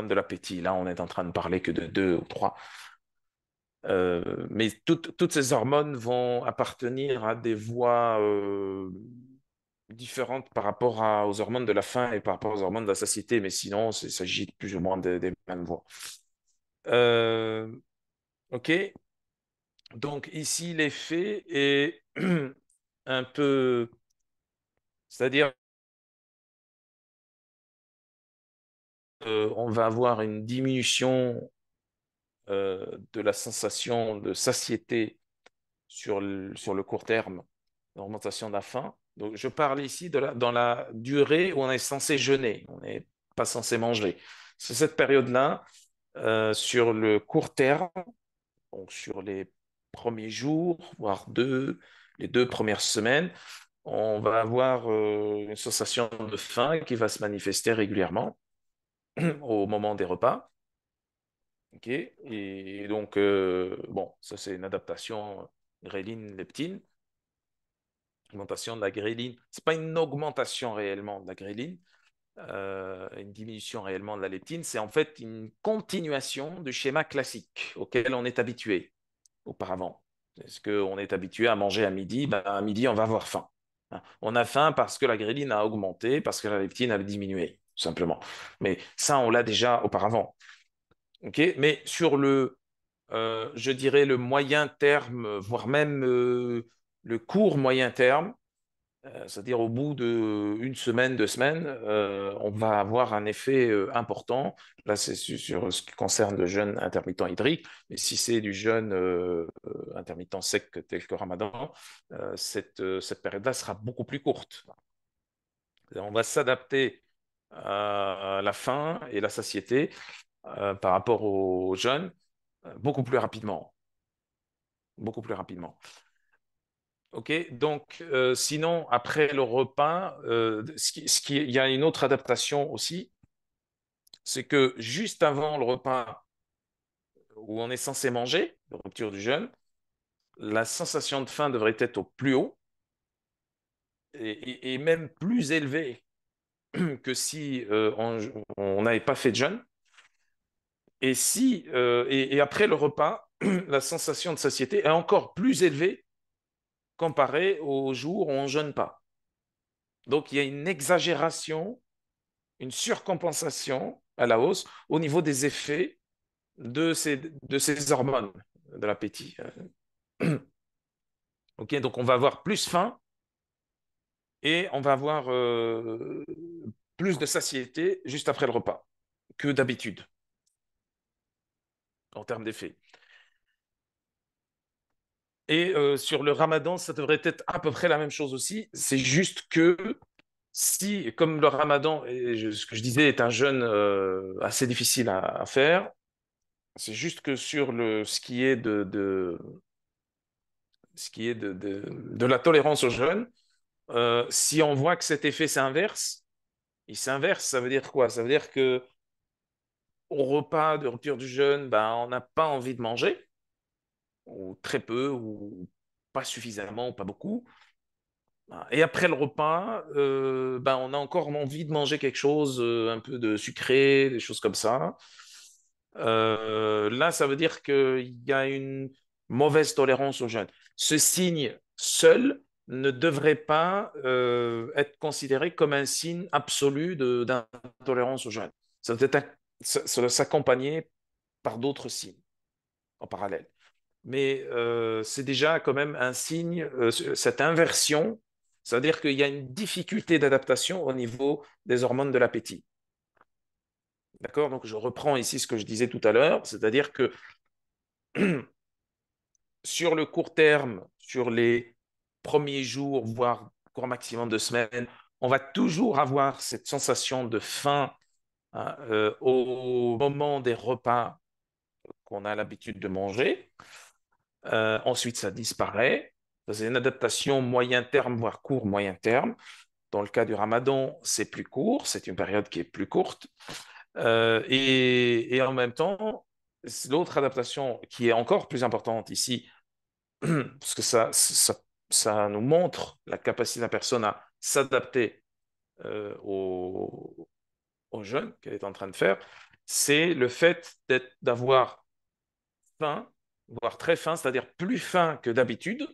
S2: de l'appétit. Là, on est en train de parler que de 2 ou 3. Mais toutes ces hormones vont appartenir à des voies différentes par rapport aux hormones de la faim et par rapport aux hormones de la satiété, mais sinon, il s'agit plus ou moins des mêmes voies. OK, donc ici, l'effet est un peu, c'est-à-dire, on va avoir une diminution de la sensation de satiété sur le court terme, l'augmentation de la faim. Donc, je parle ici dans la durée où on est censé jeûner, on n'est pas censé manger. C'est cette période-là, sur le court terme, donc sur les premiers jours, voire les 2 premières semaines, on va avoir une sensation de faim qui va se manifester régulièrement au moment des repas. Ok. Et donc, bon, ça c'est une adaptation gréline-leptine. Augmentation de la gréline. Ce n'est pas une augmentation réellement de la gréline, une diminution réellement de la leptine. C'est en fait une continuation du schéma classique auquel on est habitué auparavant. Est-ce qu'on est habitué à manger à midi? Ben, à midi, on va avoir faim. On a faim parce que la gréline a augmenté, parce que la leptine a diminué, tout simplement. Mais ça, on l'a déjà auparavant. Okay. Mais sur je dirais le moyen terme, voire même le court moyen terme, c'est-à-dire au bout d'une semaine, 2 semaines, on va avoir un effet important. Là, c'est sur ce qui concerne le jeûne intermittent hydrique, mais si c'est du jeûne intermittent sec tel que Ramadan, cette période-là sera beaucoup plus courte. On va s'adapter à la faim et la satiété par rapport au jeûne beaucoup plus rapidement. Beaucoup plus rapidement. OK, donc sinon, après le repas, il y a une autre adaptation aussi, c'est que juste avant le repas où on est censé manger, la rupture du jeûne, la sensation de faim devrait être au plus haut et même plus élevée que si on n'avait pas fait de jeûne. Et après le repas, la sensation de satiété est encore plus élevée comparée aux jours où on ne jeûne pas. Donc, il y a une exagération, une surcompensation à la hausse au niveau des effets de ces hormones de l'appétit. OK, donc on va avoir plus faim et on va avoir plus de satiété juste après le repas que d'habitude en termes d'effets. Et sur le ramadan, ça devrait être à peu près la même chose aussi. C'est juste que Si, comme le ramadan, ce que je disais, est un jeûne assez difficile à faire, c'est juste que sur ce qui est de la tolérance au jeûne, si on voit que cet effet s'inverse, il s'inverse, ça veut dire quoi? Ça veut dire que au repas de rupture du jeûne, ben, on n'a pas envie de manger, ou très peu, ou pas suffisamment, ou pas beaucoup. Et après le repas, ben, on a encore envie de manger quelque chose, un peu de sucré, des choses comme ça. Là, ça veut dire qu'il y a une mauvaise tolérance au jeûne. Ce signe seul ne devrait pas être considéré comme un signe absolu d'intolérance au jeûne. Ça doit s'accompagner par d'autres signes en parallèle. Mais c'est déjà quand même un signe, cette inversion, c'est-à-dire qu'il y a une difficulté d'adaptation au niveau des hormones de l'appétit. D'accord? Donc je reprends ici ce que je disais tout à l'heure, c'est-à-dire que sur le court terme, sur les premiers jours, voire grand maximum de semaines, on va toujours avoir cette sensation de faim, hein, au moment des repas qu'on a l'habitude de manger. Ensuite, ça disparaît. C'est une adaptation moyen terme, voire court moyen terme. Dans le cas du ramadan, c'est plus court, c'est une période qui est plus courte. Et en même temps, l'autre adaptation qui est encore plus importante ici, parce que ça nous montre la capacité de la personne à s'adapter au jeûne qu'elle est en train de faire, c'est le fait d'avoir faim, voire très faim, c'est-à-dire plus faim que d'habitude,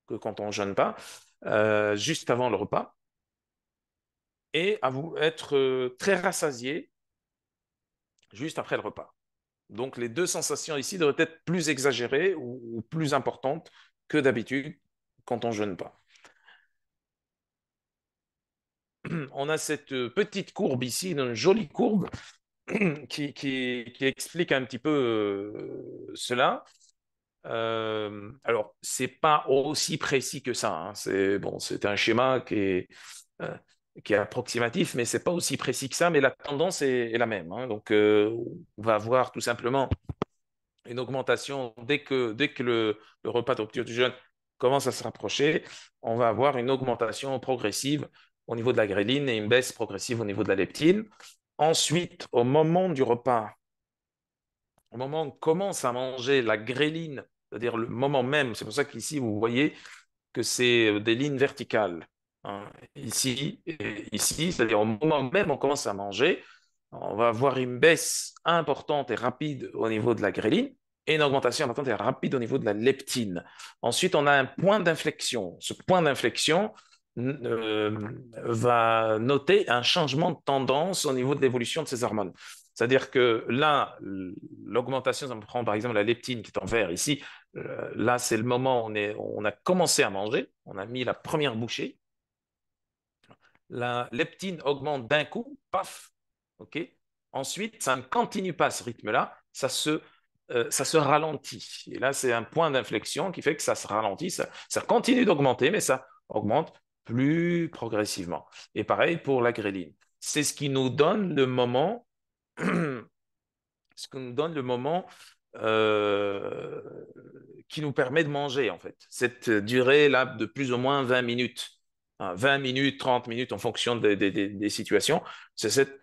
S2: que quand on ne jeûne pas, juste avant le repas, et à vous être très rassasié juste après le repas. Donc les deux sensations ici devraient être plus exagérées ou plus importantes que d'habitude quand on ne jeûne pas. On a cette petite courbe ici, une jolie courbe qui explique un petit peu cela. Alors, c'est pas aussi précis que ça, hein. C'est bon, c'est un schéma euh, qui est approximatif, mais c'est pas aussi précis que ça. Mais la tendance est la même, hein. Donc, on va avoir tout simplement une augmentation dès que le repas de rupture du jeûne commence à se rapprocher. On va avoir une augmentation progressive au niveau de la gréline et une baisse progressive au niveau de la leptine. Ensuite, au moment du repas, au moment où on commence à manger la gréline, c'est-à-dire le moment même, c'est pour ça qu'ici, vous voyez que c'est des lignes verticales, hein. Ici, et ici, c'est-à-dire au moment même où on commence à manger, on va avoir une baisse importante et rapide au niveau de la gréline et une augmentation importante et rapide au niveau de la leptine. Ensuite, on a un point d'inflexion. Ce point d'inflexion va noter un changement de tendance au niveau de l'évolution de ces hormones. C'est-à-dire que là, l'augmentation, ça me prend par exemple la leptine qui est en vert ici. Là, c'est le moment où on a commencé à manger, on a mis la première bouchée. La leptine augmente d'un coup, paf, ok. Ensuite, ça ne continue pas à ce rythme-là, ça se ralentit. Et là, c'est un point d'inflexion qui fait que ça se ralentit, ça continue d'augmenter, mais ça augmente plus progressivement. Et pareil pour la gréline. C'est ce qui nous donne le moment ce qui nous donne le moment euh, qui nous permet de manger, en fait. Cette durée là de plus ou moins 20 minutes, hein, 20 minutes, 30 minutes en fonction des situations, c'est cette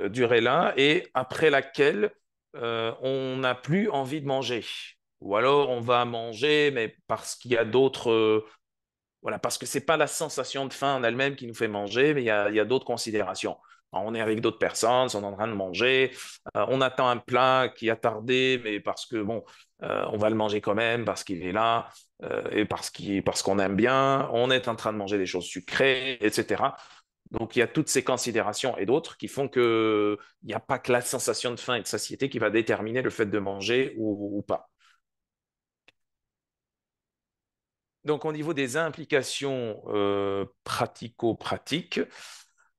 S2: durée-là et après laquelle on n'a plus envie de manger. Ou alors on va manger, mais parce qu'il y a d'autres voilà, parce que c'est pas la sensation de faim en elle-même qui nous fait manger, mais il y a d'autres considérations. On est avec d'autres personnes, on est en train de manger, on attend un plat qui a tardé, mais parce que bon, on va le manger quand même parce qu'il est là et parce qu'on aime bien. On est en train de manger des choses sucrées, etc. Donc il y a toutes ces considérations et d'autres qui font que il n'y a pas que la sensation de faim et de satiété qui va déterminer le fait de manger ou pas. Donc, au niveau des implications pratico-pratiques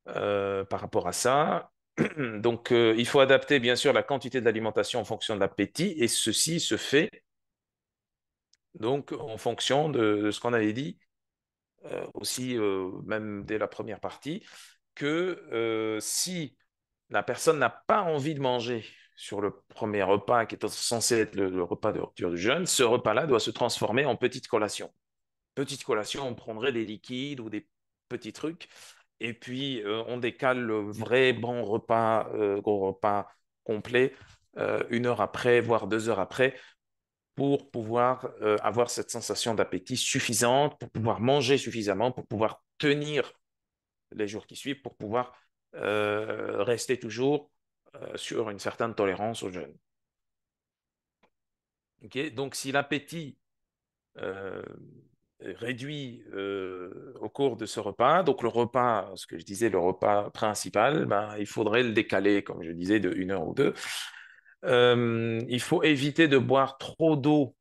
S2: par rapport à ça, donc il faut adapter bien sûr la quantité de l'alimentation en fonction de l'appétit et ceci se fait donc en fonction de ce qu'on avait dit aussi même dès la première partie. que si la personne n'a pas envie de manger sur le premier repas qui est censé être le repas de rupture du jeûne, ce repas-là doit se transformer en petite collation. Petite collation, on prendrait des liquides ou des petits trucs, et puis on décale le vrai bon repas, gros repas complet, 1 heure après, voire 2 heures après, pour pouvoir avoir cette sensation d'appétit suffisante, pour pouvoir manger suffisamment, pour pouvoir tenir les jours qui suivent, pour pouvoir rester toujours sur une certaine tolérance au jeûne. Okay. Donc, si l'appétit réduit au cours de ce repas, donc le repas, ce que je disais, le repas principal, ben, il faudrait le décaler, comme je disais, de 1 heure ou 2. Il faut éviter de boire trop d'eau,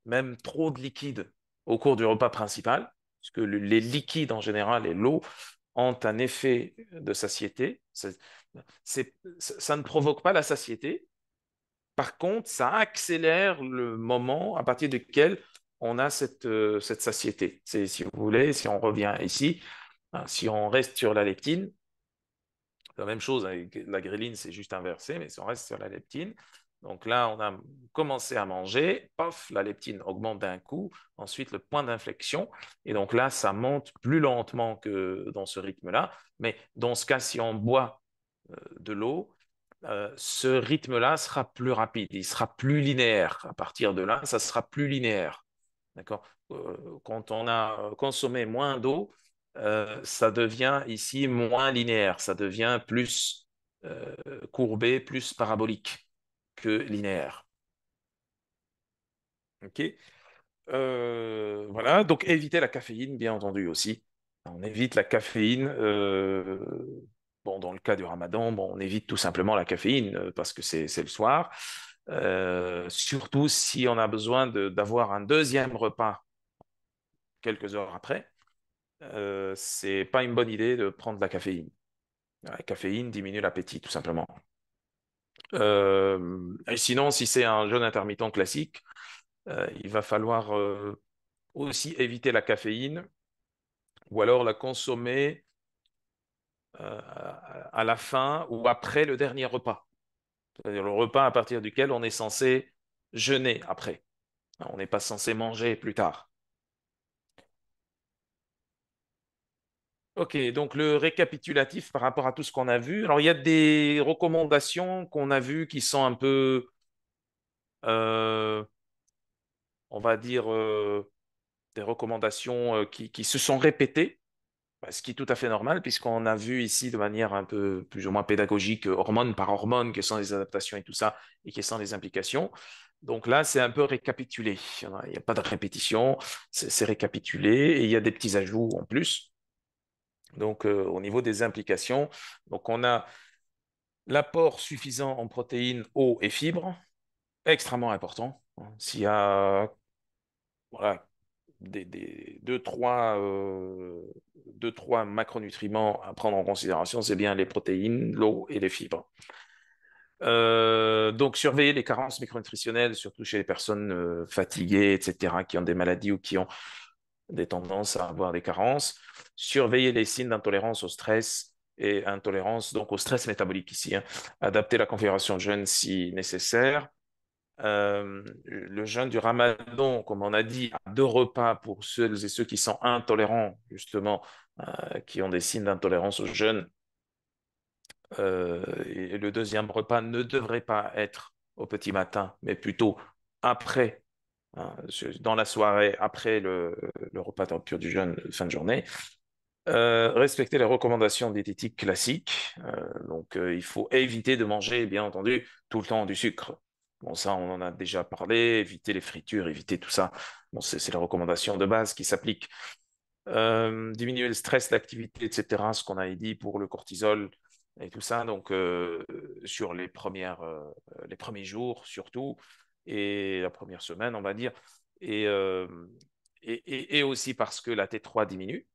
S2: même trop de liquide au cours du repas principal, parce que les liquides en général et l'eau ont un effet de satiété. Ça ne provoque pas la satiété. Par contre, ça accélère le moment à partir duquel on a cette satiété. C'est, si vous voulez, si on revient ici, hein, si on reste sur la leptine, la même chose avec la gréline, c'est juste inversé, mais si on reste sur la leptine, donc là, on a commencé à manger, paf, la leptine augmente d'un coup, ensuite le point d'inflexion, et donc là, ça monte plus lentement que dans ce rythme-là, mais dans ce cas, si on boit de l'eau, ce rythme-là sera plus rapide, il sera plus linéaire. À partir de là, ça sera plus linéaire. D'accord? Quand on a consommé moins d'eau, ça devient ici moins linéaire, ça devient plus courbé, plus parabolique que linéaire. OK? Voilà, donc éviter la caféine, bien entendu aussi. On évite la caféine. Bon, dans le cas du ramadan, bon, on évite tout simplement la caféine parce que c'est le soir. Surtout si on a besoin d'avoir un deuxième repas quelques heures après, c'est pas une bonne idée de prendre de la caféine. La caféine diminue l'appétit, tout simplement. Et sinon, si c'est un jeûne intermittent classique, il va falloir aussi éviter la caféine ou alors la consommer à la fin ou après le dernier repas. C'est-à-dire le repas à partir duquel on est censé jeûner après. On n'est pas censé manger plus tard. Ok, donc le récapitulatif par rapport à tout ce qu'on a vu. Alors, il y a des recommandations qu'on a vues qui sont un peu, euh, on va dire, des recommandations qui se sont répétées, ce qui est tout à fait normal, puisqu'on a vu ici de manière un peu plus ou moins pédagogique, hormone par hormone, quelles sont les adaptations et tout ça, et quelles sont les implications. Donc là, c'est un peu récapitulé. Il n'y a pas de répétition, c'est récapitulé, et il y a des petits ajouts en plus. Donc, au niveau des implications, donc on a l'apport suffisant en protéines, eau et fibres, extrêmement important. S'il y a voilà, deux, trois macronutriments à prendre en considération, c'est bien les protéines, l'eau et les fibres. Donc, surveiller les carences micronutritionnelles, surtout chez les personnes fatiguées, etc., qui ont des maladies ou qui ont des tendances à avoir des carences. Surveiller les signes d'intolérance au stress et intolérance donc au stress métabolique ici. Hein. Adapter la configuration de jeûne si nécessaire. Le jeûne du Ramadan, comme on a dit, à 2 repas pour ceux et ceux qui sont intolérants, justement, qui ont des signes d'intolérance au jeûne. Et le deuxième repas ne devrait pas être au petit matin, mais plutôt après, hein, dans la soirée, après le repas de rupture du jeûne fin de journée. Respecter les recommandations diététiques classiques. Donc, il faut éviter de manger, bien entendu, tout le temps du sucre. Bon, ça, on en a déjà parlé. Éviter les fritures, éviter tout ça. Bon, c'est les recommandations de base qui s'appliquent. Diminuer le stress, l'activité, etc. Ce qu'on a dit pour le cortisol et tout ça. Donc, sur les premiers jours surtout et la première semaine, on va dire. Et, euh, et aussi parce que la T3 diminue.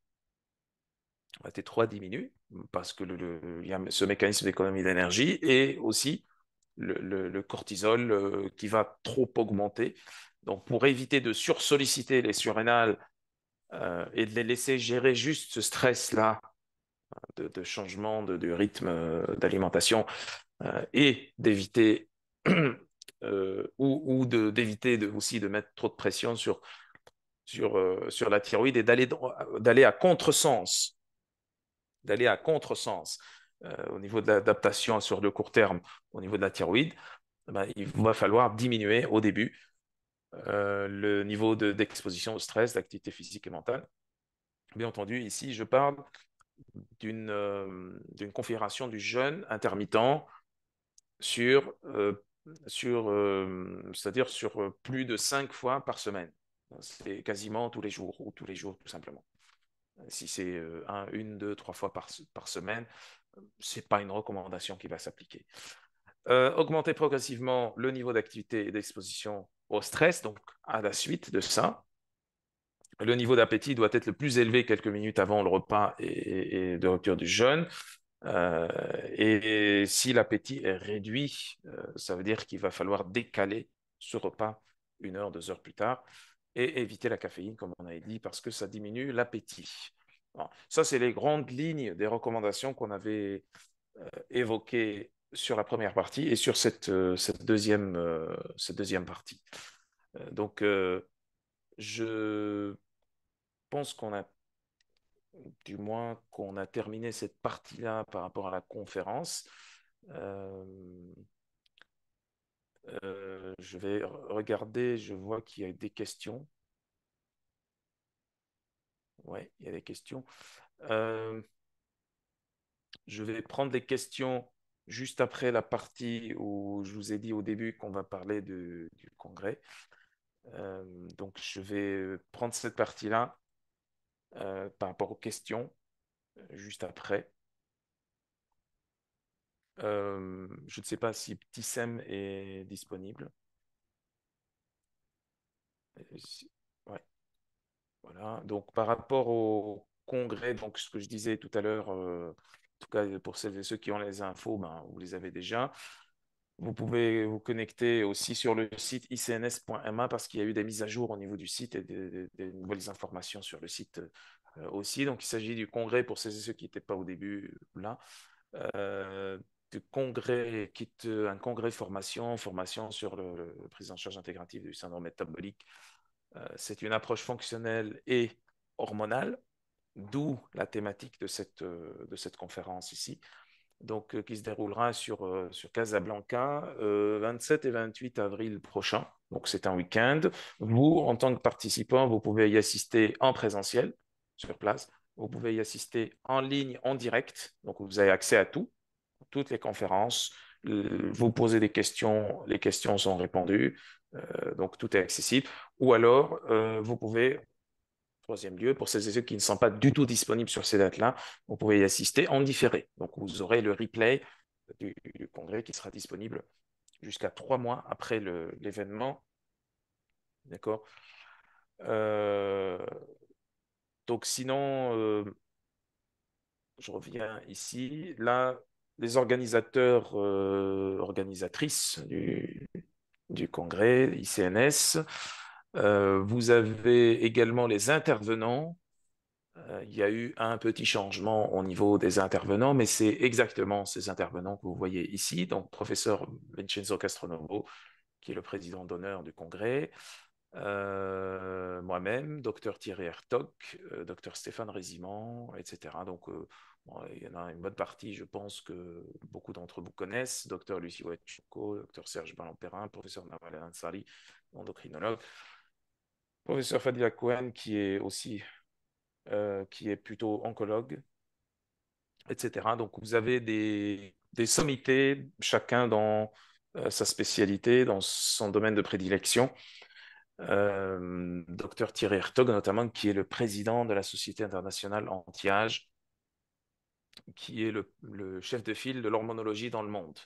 S2: La T3 diminue parce que il y a ce mécanisme d'économie d'énergie et aussi le cortisol qui va trop augmenter. Donc, pour éviter de sursolliciter les surrénales et de les laisser gérer juste ce stress-là de changement du rythme d'alimentation et d'éviter ou d'éviter aussi de mettre trop de pression sur la thyroïde et d'aller à contresens, au niveau de l'adaptation sur le court terme au niveau de la thyroïde. Ben, il va falloir diminuer au début le niveau d'exposition au stress, d'activité physique et mentale. Bien entendu, ici, je parle d'une configuration du jeûne intermittent sur, c'est-à-dire sur plus de 5 fois par semaine. C'est quasiment tous les jours, ou tous les jours tout simplement. Si c'est une, deux, trois fois par semaine, ce n'est pas une recommandation qui va s'appliquer. Augmenter progressivement le niveau d'activité et d'exposition au stress, donc à la suite de ça. Le niveau d'appétit doit être le plus élevé quelques minutes avant le repas et de rupture du jeûne. Et si l'appétit est réduit, ça veut dire qu'il va falloir décaler ce repas 1 heure, 2 heures plus tard et éviter la caféine, comme on avait dit, parce que ça diminue l'appétit. Bon, ça, c'est les grandes lignes des recommandations qu'on avait évoquées sur la première partie et sur cette deuxième partie. Donc, je pense du moins qu'on a terminé cette partie-là par rapport à la conférence. Je vais regarder, je vois qu'il y a des questions. Oui, il y a des questions. Je vais prendre des questions juste après la partie où je vous ai dit au début qu'on va parler du congrès. Donc, je vais prendre cette partie-là par rapport aux questions juste après. Je ne sais pas si Ptissem est disponible. Ouais. Voilà. Donc, par rapport au congrès, donc ce que je disais tout à l'heure, en tout cas pour celles et ceux qui ont les infos, ben, vous les avez déjà. Vous pouvez vous connecter aussi sur le site icns.ma parce qu'il y a eu des mises à jour au niveau du site et des nouvelles informations sur le site aussi. Donc, il s'agit du congrès pour celles et ceux qui n'étaient pas au début là. Du congrès, un congrès formation sur le prise en charge intégrative du syndrome métabolique. C'est une approche fonctionnelle et hormonale, d'où la thématique de cette conférence ici. Donc, qui se déroulera sur Casablanca 27 et 28 avril prochain. Donc, c'est un week-end. Vous, en tant que participant, vous pouvez y assister en présentiel, sur place. Vous pouvez y assister en ligne, en direct. Donc, vous avez accès à toutes les conférences. Vous posez des questions, les questions sont répondues. Donc, tout est accessible. Ou alors, vous pouvez, troisième lieu, pour celles et ceux qui ne sont pas du tout disponibles sur ces dates-là, vous pouvez y assister en différé. Donc, vous aurez le replay du congrès qui sera disponible jusqu'à 3 mois après l'événement. D'accord. Donc, sinon, je reviens ici. Là, les organisateurs, organisatrices du congrès, ICNS, vous avez également les intervenants. Il y a eu un petit changement au niveau des intervenants, mais c'est exactement ces intervenants que vous voyez ici. Donc, professeur Vincenzo Castronovo, qui est le président d'honneur du congrès, moi-même, docteur Thierry Hertog, docteur Stéphane Rézimant, etc. Donc, bon, il y en a une bonne partie, je pense, que beaucoup d'entre vous connaissent, docteur Lucie Ouetchko, docteur Serge Ballon-Perrin, professeur Nawal Ansari, endocrinologue, professeur Fadila Cohen, qui est plutôt oncologue, etc. Donc, vous avez des sommités, chacun dans sa spécialité, dans son domaine de prédilection. Docteur Thierry Hertog, notamment, qui est le président de la Société internationale anti-âge, qui est le chef de file de l'hormonologie dans le monde.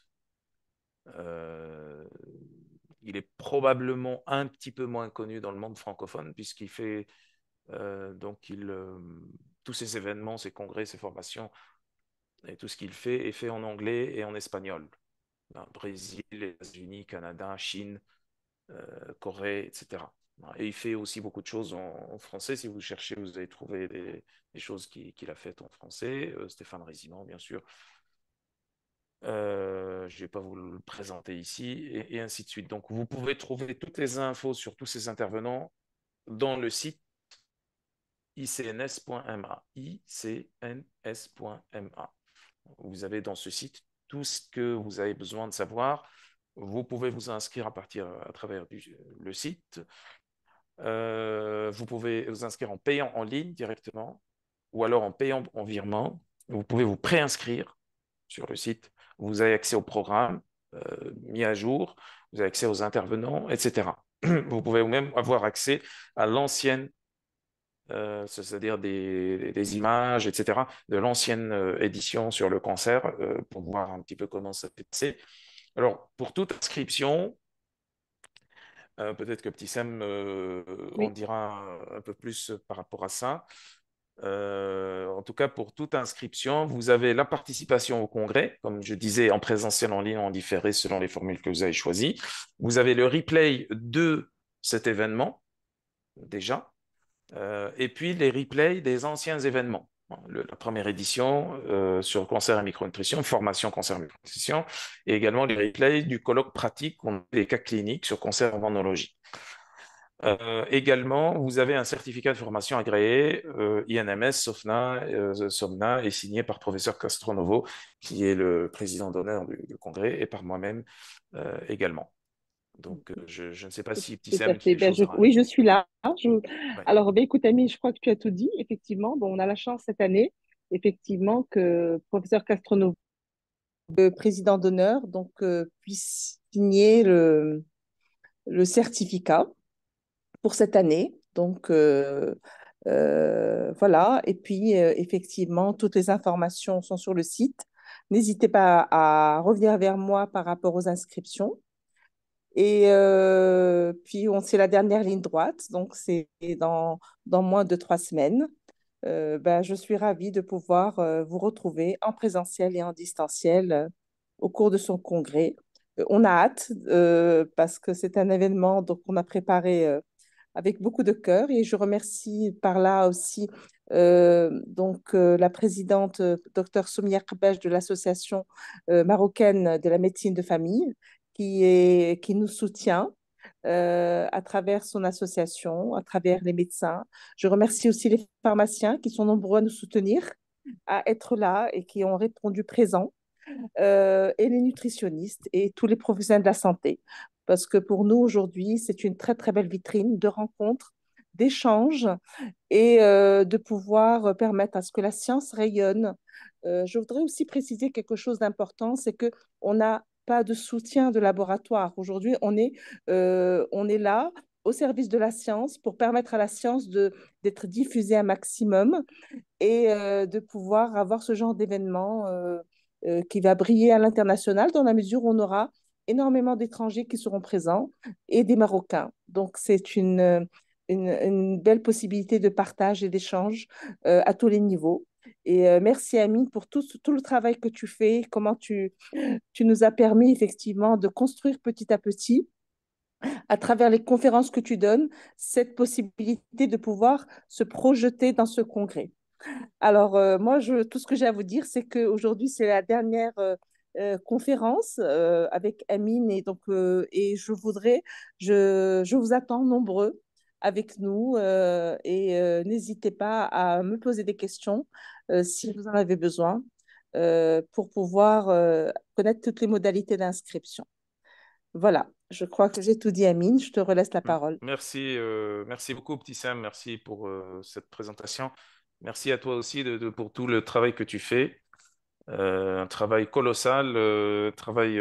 S2: Il est probablement un petit peu moins connu dans le monde francophone, puisqu'il fait tous ces événements, ces congrès, ces formations, et tout ce qu'il fait est fait en anglais et en espagnol. Brésil, États-Unis, Canada, Chine, Corée, etc. Et il fait aussi beaucoup de choses en français. Si vous cherchez, vous allez trouver des choses qu'il a faites en français. Stéphane Résimand, bien sûr. Je ne vais pas vous le présenter ici, et ainsi de suite. Donc, vous pouvez trouver toutes les infos sur tous ces intervenants dans le site icns.ma. icns.ma. Vous avez dans ce site tout ce que vous avez besoin de savoir. Vous pouvez vous inscrire à travers le site. Vous pouvez vous inscrire en payant en ligne directement ou alors en payant en virement. Vous pouvez vous préinscrire sur le site. Vous avez accès au programme mis à jour, vous avez accès aux intervenants, etc. Vous pouvez même avoir accès à l'ancienne, c'est-à-dire des images, etc., de l'ancienne édition sur le cancer pour voir un petit peu comment ça s'est passé. Alors, pour toute inscription, peut-être que Petit Sam en
S1: Oui,
S2: dira un peu plus par rapport à ça. En tout cas, pour toute inscription, vous avez la participation au congrès, comme je disais, en présentiel, en ligne, en différé, selon les formules que vous avez choisies. Vous avez le replay de cet événement, déjà, et puis les replays des anciens événements. La première édition sur le cancer et micronutrition, formation cancer et micronutrition, et également les replays du colloque pratique, des cas cliniques sur cancer et immunologie. Également, vous avez un certificat de formation agréé INMS SOMNA est signé par professeur Castronovo, qui est le président d'honneur du congrès, et par moi-même également. Donc, je ne sais pas si Petit
S1: tout à
S2: Sam, tu as
S1: fait.
S2: des choses à
S1: Oui, je
S2: rajouter.
S1: suis là.
S2: Ouais.
S1: Alors, écoute, Amine, je crois que tu as tout dit. Effectivement, bon, on a la chance cette année, effectivement, que professeur Castronovo, le président d'honneur, donc, puisse signer le certificat pour cette année. Donc, voilà. Et puis, effectivement, toutes les informations sont sur le site. N'hésitez pas à revenir vers moi par rapport aux inscriptions. Et puis, c'est la dernière ligne droite, donc c'est dans moins de 3 semaines. Ben, je suis ravie de pouvoir vous retrouver en présentiel et en distanciel au cours de son congrès. On a hâte parce que c'est un événement donc, qu'on a préparé avec beaucoup de cœur et je remercie par là aussi la présidente Dr Soumia Krbech de l'association marocaine de la médecine de famille qui nous soutient à travers son association, à travers les médecins. Je remercie aussi les pharmaciens qui sont nombreux à nous soutenir, à être là et qui ont répondu présent, et les nutritionnistes et tous les professionnels de la santé. Parce que pour nous, aujourd'hui, c'est une très, très belle vitrine de rencontres, d'échanges et de pouvoir permettre à ce que la science rayonne. Je voudrais aussi préciser quelque chose d'important, c'est qu'on n'a pas de soutien de laboratoire. Aujourd'hui, on est là au service de la science pour permettre à la science d'être diffusée un maximum et de pouvoir avoir ce genre d'événement qui va briller à l'international dans la mesure où on aura énormément d'étrangers qui seront présents et des Marocains. Donc, c'est une belle possibilité de partage et d'échange à tous les niveaux. Et merci Amine pour tout le travail que tu fais, comment tu nous as permis effectivement de construire petit à petit, à travers les conférences que tu donnes, cette possibilité de pouvoir se projeter dans ce congrès. Alors, moi, tout ce que j'ai à vous dire, c'est qu'aujourd'hui, c'est la dernière conférence avec Amine. Et donc, et je vous attends nombreux avec nous. Et n'hésitez pas à me poser des questions si vous en avez besoin pour pouvoir connaître toutes les modalités d'inscription. Voilà, je crois que j'ai tout dit, Amine. Je te relaisse la parole.
S2: Merci, merci beaucoup, Petit Sam. Merci pour cette présentation. Merci à toi aussi pour tout le travail que tu fais. Un travail colossal, travail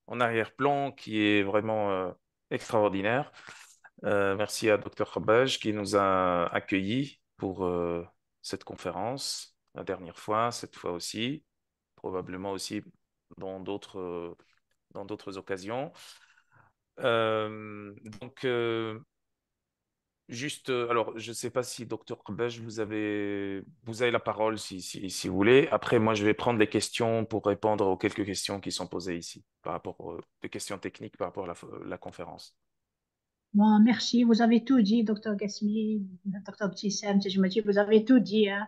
S2: en arrière-plan qui est vraiment extraordinaire. Merci à Dr Khabaj qui nous a accueillis pour cette conférence la dernière fois, cette fois aussi, probablement aussi dans dans d'autres occasions. Donc, juste, alors, je ne sais pas si Dr Khabaj, vous avez la parole si vous voulez. Après, moi, je vais prendre les questions pour répondre aux quelques questions qui sont posées ici par rapport aux des questions techniques par rapport à la conférence.
S3: Bon, merci. Vous avez tout dit, docteur Gasmi, docteur Btissem, si je me dis, vous avez tout dit, hein.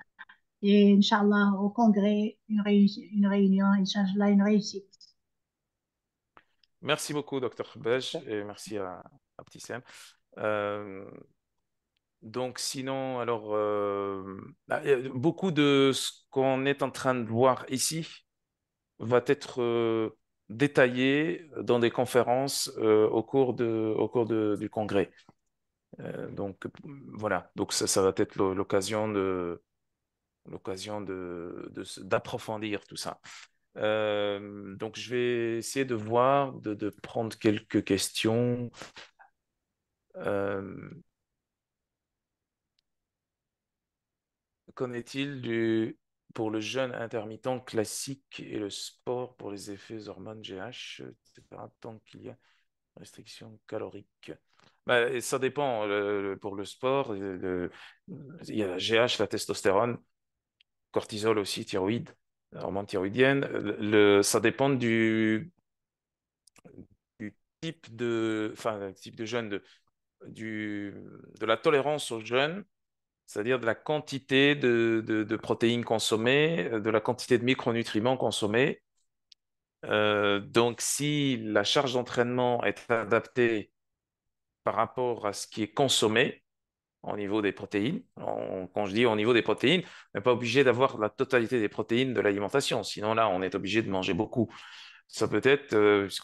S3: Et Inch'Allah, au congrès, une réunion, Inch'Allah, une réussite.
S2: Merci beaucoup, docteur Bej, et merci à Petit Sam. Euh, donc, sinon, alors, beaucoup de ce qu'on est en train de voir ici va être détaillé dans des conférences au cours du congrès. Donc, voilà. Donc, ça va être l'occasion d'approfondir tout ça. Donc, je vais essayer de voir, de prendre quelques questions. Euh, Qu'en est-il pour le jeûne intermittent classique et le sport pour les effets hormones GH, etc., tant qu'il y a restriction calorique? Ben, et ça dépend. Pour le sport, il y a la GH, la testostérone, cortisol aussi, thyroïde, hormone thyroïdienne. Ça dépend du type de jeûne, de la tolérance au jeûne, c'est-à-dire de la quantité de protéines consommées, de la quantité de micronutriments consommés. Donc, si la charge d'entraînement est adaptée par rapport à ce qui est consommé au niveau des protéines, quand je dis au niveau des protéines, on n'est pas obligé d'avoir la totalité des protéines de l'alimentation, sinon là, on est obligé de manger beaucoup. Ça peut être,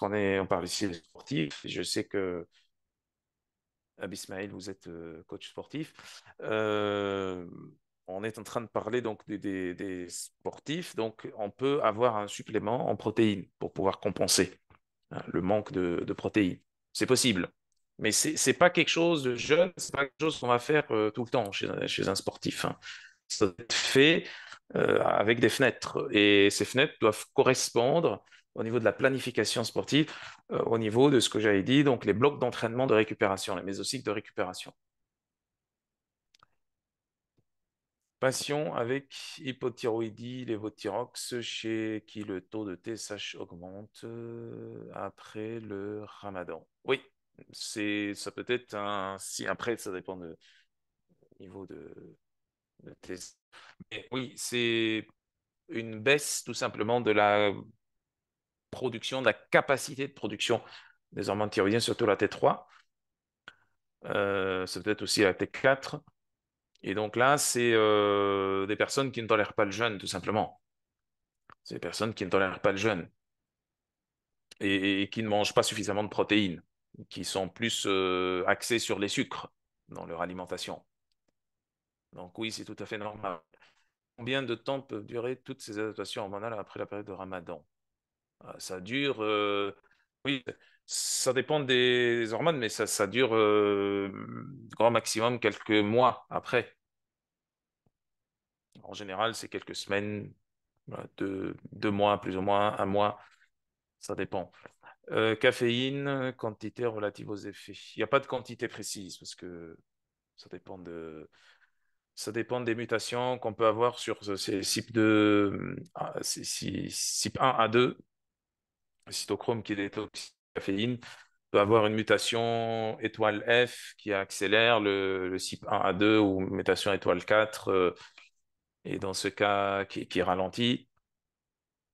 S2: on parle ici des sportifs, je sais que Abismaël, vous êtes coach sportif. Euh, on est en train de parler donc des sportifs, donc on peut avoir un supplément en protéines pour pouvoir compenser, hein, le manque de protéines. C'est possible. Mais c'est pas quelque chose de jeune, c'est pas quelque chose qu'on va faire tout le temps chez un sportif, hein. Ça doit être fait avec des fenêtres. Et ces fenêtres doivent correspondre au niveau de la planification sportive, au niveau de ce que j'avais dit, donc les blocs d'entraînement de récupération, les mésocycles de récupération. Patient avec hypothyroïdie, lévothyrox, chez qui le taux de TSH augmente après le ramadan. Oui, ça peut être si après, ça dépend du niveau de TSH. Mais oui, c'est une baisse tout simplement de la production, de la capacité de production des hormones thyroïdiennes, surtout la T3. C'est peut-être aussi la T4. Et donc là, c'est des personnes qui ne tolèrent pas le jeûne, tout simplement. C'est des personnes qui ne tolèrent pas le jeûne et qui ne mangent pas suffisamment de protéines, qui sont plus axées sur les sucres dans leur alimentation. Donc oui, c'est tout à fait normal. Combien de temps peuvent durer toutes ces adaptations hormonales après la période de Ramadan? Ça dure, oui, ça dépend des hormones, mais ça dure grand maximum quelques mois après. En général, c'est quelques semaines, voilà, 2 mois, plus ou moins, un mois, ça dépend. Caféine, quantité relative aux effets. Il n'y a pas de quantité précise parce que ça dépend des mutations qu'on peut avoir sur ces CYP 1 à 2, le cytochrome qui détoxine la caféine peut avoir une mutation étoile F qui accélère le CYP 1 à 2 ou mutation étoile 4 et dans ce cas qui ralentit.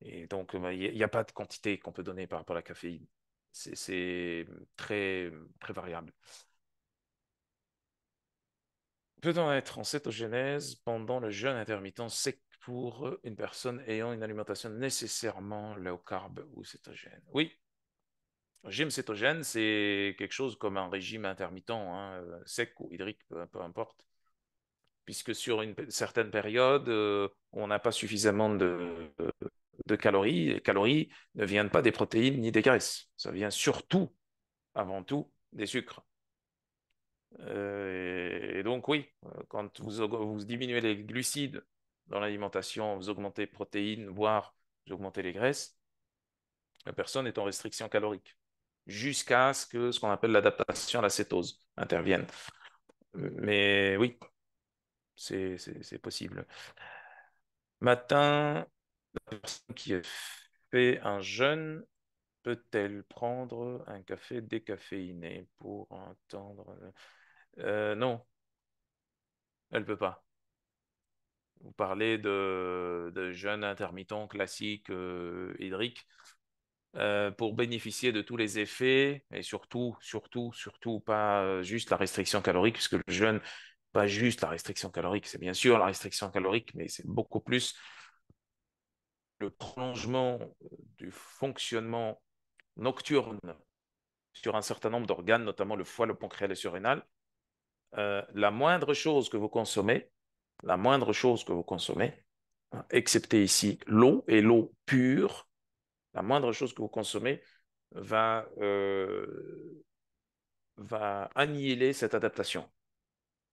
S2: Et donc, il n'y a pas de quantité qu'on peut donner par rapport à la caféine. C'est très, très variable. Peut-on être en cétogénèse pendant le jeûne intermittent sec pour une personne ayant une alimentation nécessairement low carb ou cétogène? Oui, régime cétogène, c'est quelque chose comme un régime intermittent, hein, sec ou hydrique, peu importe. Puisque sur une certaine période, on n'a pas suffisamment de calories. Les calories ne viennent pas des protéines ni des graisses. Ça vient surtout, avant tout, des sucres. Et donc, oui, quand vous diminuez les glucides dans l'alimentation, vous augmentez les protéines, voire vous augmentez les graisses, la personne est en restriction calorique jusqu'à ce qu'on appelle l'adaptation à la cétose intervienne. Mais oui, c'est possible. Matin, la personne qui fait un jeûne peut-elle prendre un café décaféiné pour entendre... non, elle ne peut pas. Vous parlez de jeûne intermittent classique hydrique. Pour bénéficier de tous les effets et surtout pas juste la restriction calorique, puisque le jeûne, pas juste la restriction calorique, c'est bien sûr la restriction calorique, mais c'est beaucoup plus le prolongement du fonctionnement nocturne sur un certain nombre d'organes, notamment le foie, le pancréas et le surrénal. La moindre chose que vous consommez, la moindre chose que vous consommez, hein, excepté ici l'eau et l'eau pure, la moindre chose que vous consommez va, va annihiler cette adaptation.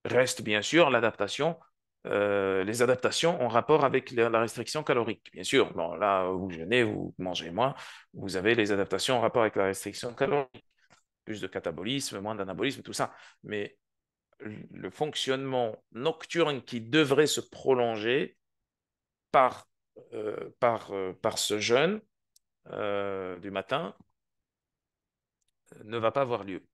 S2: Reste bien sûr l'adaptation, les adaptations en rapport avec la restriction calorique. Bien sûr, bon, là, vous jeûnez, vous mangez moins, vous avez les adaptations en rapport avec la restriction calorique. Plus de catabolisme, moins d'anabolisme, tout ça. Mais le fonctionnement nocturne qui devrait se prolonger par, par ce jeûne du matin ne va pas avoir lieu.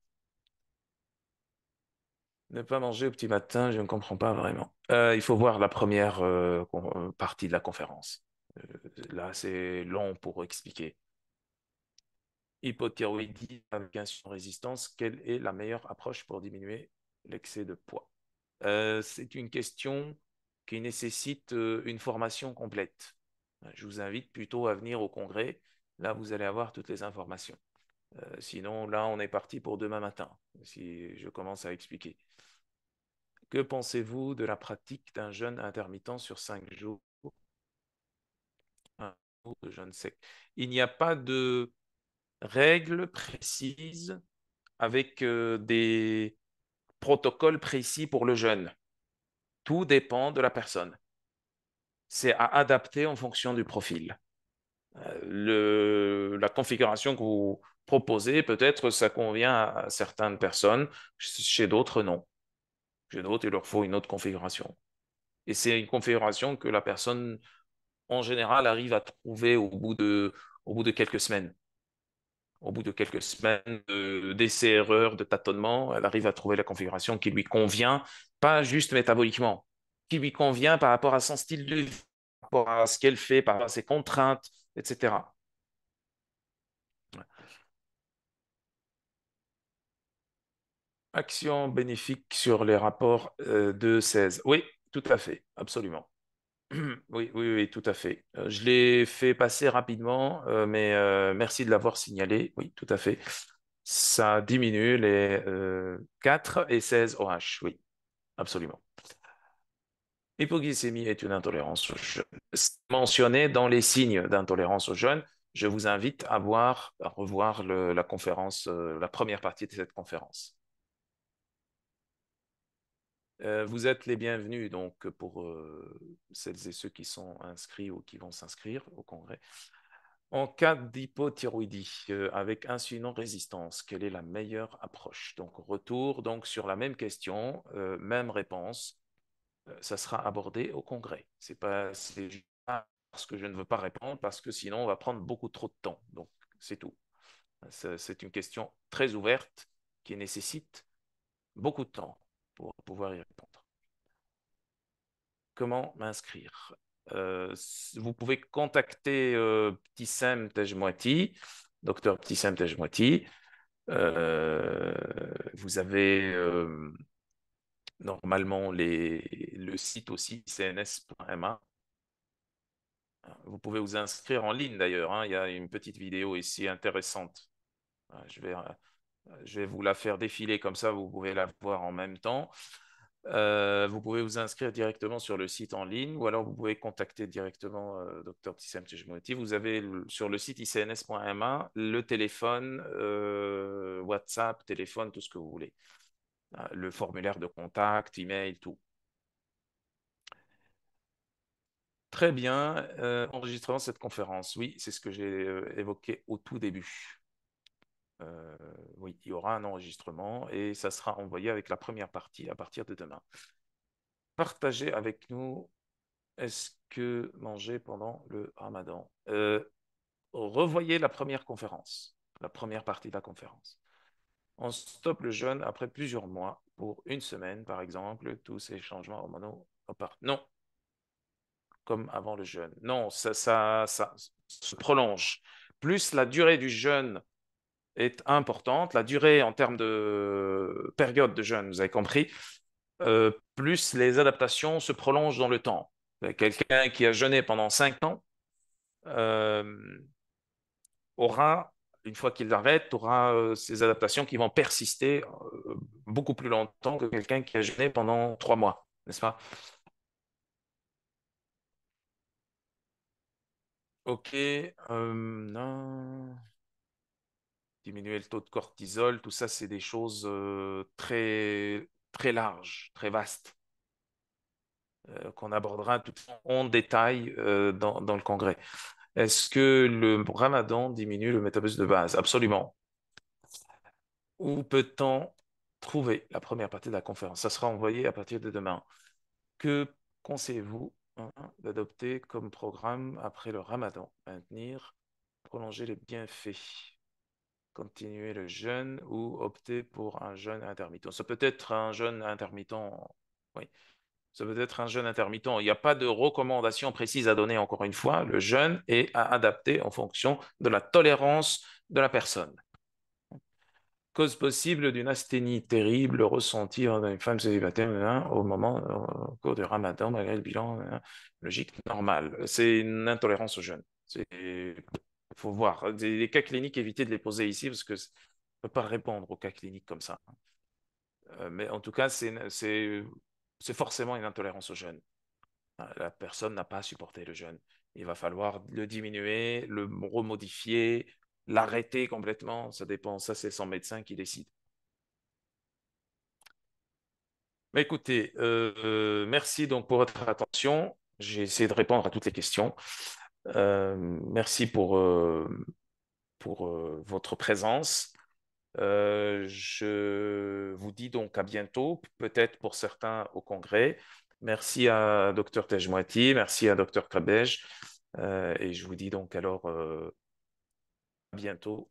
S2: Ne pas manger au petit matin, je ne comprends pas vraiment. Il faut voir la première partie de la conférence. Là, c'est long pour expliquer. Hypothyroïdie avec insulino-résistance, quelle est la meilleure approche pour diminuer l'excès de poids? C'est une question qui nécessite une formation complète. Je vous invite plutôt à venir au congrès. Là, vous allez avoir toutes les informations. Sinon, là, on est parti pour demain matin, si je commence à expliquer. Que pensez-vous de la pratique d'un jeûne intermittent sur 5 jours? Un jour de jeûne sec. Il n'y a pas de règles précises avec des protocoles précis pour le jeûne. Tout dépend de la personne. C'est à adapter en fonction du profil. La configuration que vous proposez, peut-être ça convient à certaines personnes, chez d'autres non. Chez d'autres, il leur faut une autre configuration. Et c'est une configuration que la personne, en général, arrive à trouver au bout de quelques semaines. Au bout de quelques semaines d'essais-erreurs, de tâtonnements, elle arrive à trouver la configuration qui lui convient, pas juste métaboliquement, qui lui convient par rapport à son style de vie, par rapport à ce qu'elle fait, par rapport à ses contraintes, etc. Action bénéfique sur les rapports de 16. Oui, tout à fait, absolument. Oui, tout à fait. Je l'ai fait passer rapidement, mais merci de l'avoir signalé. Oui, tout à fait. Ça diminue les 4 et 16 OH. Oui, absolument. L'hypoglycémie est une intolérance au jeûne. C'est mentionné dans les signes d'intolérance au jeûne. Je vous invite à revoir la conférence, la première partie de cette conférence. Vous êtes les bienvenus donc pour celles et ceux qui sont inscrits ou qui vont s'inscrire au congrès. En cas d'hypothyroïdie avec insulino-résistance, quelle est la meilleure approche? Donc retour donc sur la même question, même réponse. Ça sera abordé au congrès. C'est juste parce que je ne veux pas répondre parce que sinon on va prendre beaucoup trop de temps. Donc c'est tout. C'est une question très ouverte qui nécessite beaucoup de temps pour pouvoir y répondre. Comment m'inscrire? Vous pouvez contacter Ptissem Tejmouati, docteur Ptissem Tejmouati. Vous avez normalement le site aussi, cns.ma. Vous pouvez vous inscrire en ligne d'ailleurs, hein. Il y a une petite vidéo ici intéressante. Je vais vous la faire défiler comme ça, vous pouvez la voir en même temps. Vous pouvez vous inscrire directement sur le site en ligne ou alors vous pouvez contacter directement Dr Tissem Tejmouati. Vous avez sur le site icns.ma le téléphone, WhatsApp, téléphone, tout ce que vous voulez. Le formulaire de contact, email, tout. Très bien. Enregistrement de cette conférence. Oui, c'est ce que j'ai évoqué au tout début. Oui, il y aura un enregistrement et ça sera envoyé avec la première partie à partir de demain. Partagez avec nous, est-ce que manger pendant le Ramadan? revoyez la première conférence, la première partie de la conférence. On stoppe le jeûne après plusieurs mois, pour une semaine par exemple, tous ces changements hormonaux repartent. Non, comme avant le jeûne. Non, ça se prolonge. Plus la durée du jeûne est importante, la durée en termes de période de jeûne, vous avez compris, plus les adaptations se prolongent dans le temps. Quelqu'un qui a jeûné pendant 5 ans euh, aura, une fois qu'il arrête, aura ces adaptations qui vont persister beaucoup plus longtemps que quelqu'un qui a jeûné pendant 3 mois, n'est-ce pas? Ok, non. Diminuer le taux de cortisol, tout ça, c'est des choses très, très larges, très vastes, qu'on abordera tout en détail dans le congrès. Est-ce que le ramadan diminue le métabolisme de base? Absolument. Où peut-on trouver la première partie de la conférence? Ça sera envoyé à partir de demain. Que conseillez-vous d'adopter comme programme après le ramadan? Maintenir, prolonger les bienfaits, continuer le jeûne ou opter pour un jeûne intermittent? Ça peut être un jeûne intermittent, oui. Ça peut être un jeûne intermittent. Il n'y a pas de recommandation précise à donner, encore une fois. Le jeûne est à adapter en fonction de la tolérance de la personne. Cause possible d'une asthénie terrible ressentie dans une femme célibataire au moment, au cours du ramadan, malgré le bilan logique normal. C'est une intolérance au jeûne. Il faut voir. Les cas cliniques, évitez de les poser ici parce que je ne peux pas répondre aux cas cliniques comme ça. Mais en tout cas, c'est forcément une intolérance au jeûne. La personne n'a pas supporté le jeûne. Il va falloir le diminuer, le remodifier, l'arrêter complètement. Ça dépend. Ça, c'est son médecin qui décide. Mais écoutez, merci donc pour votre attention. J'ai essayé de répondre à toutes les questions. Merci pour votre présence. Je vous dis donc à bientôt, peut-être pour certains au congrès. Merci à Dr Tejmouati, merci à Dr Krabej, et je vous dis donc alors à bientôt.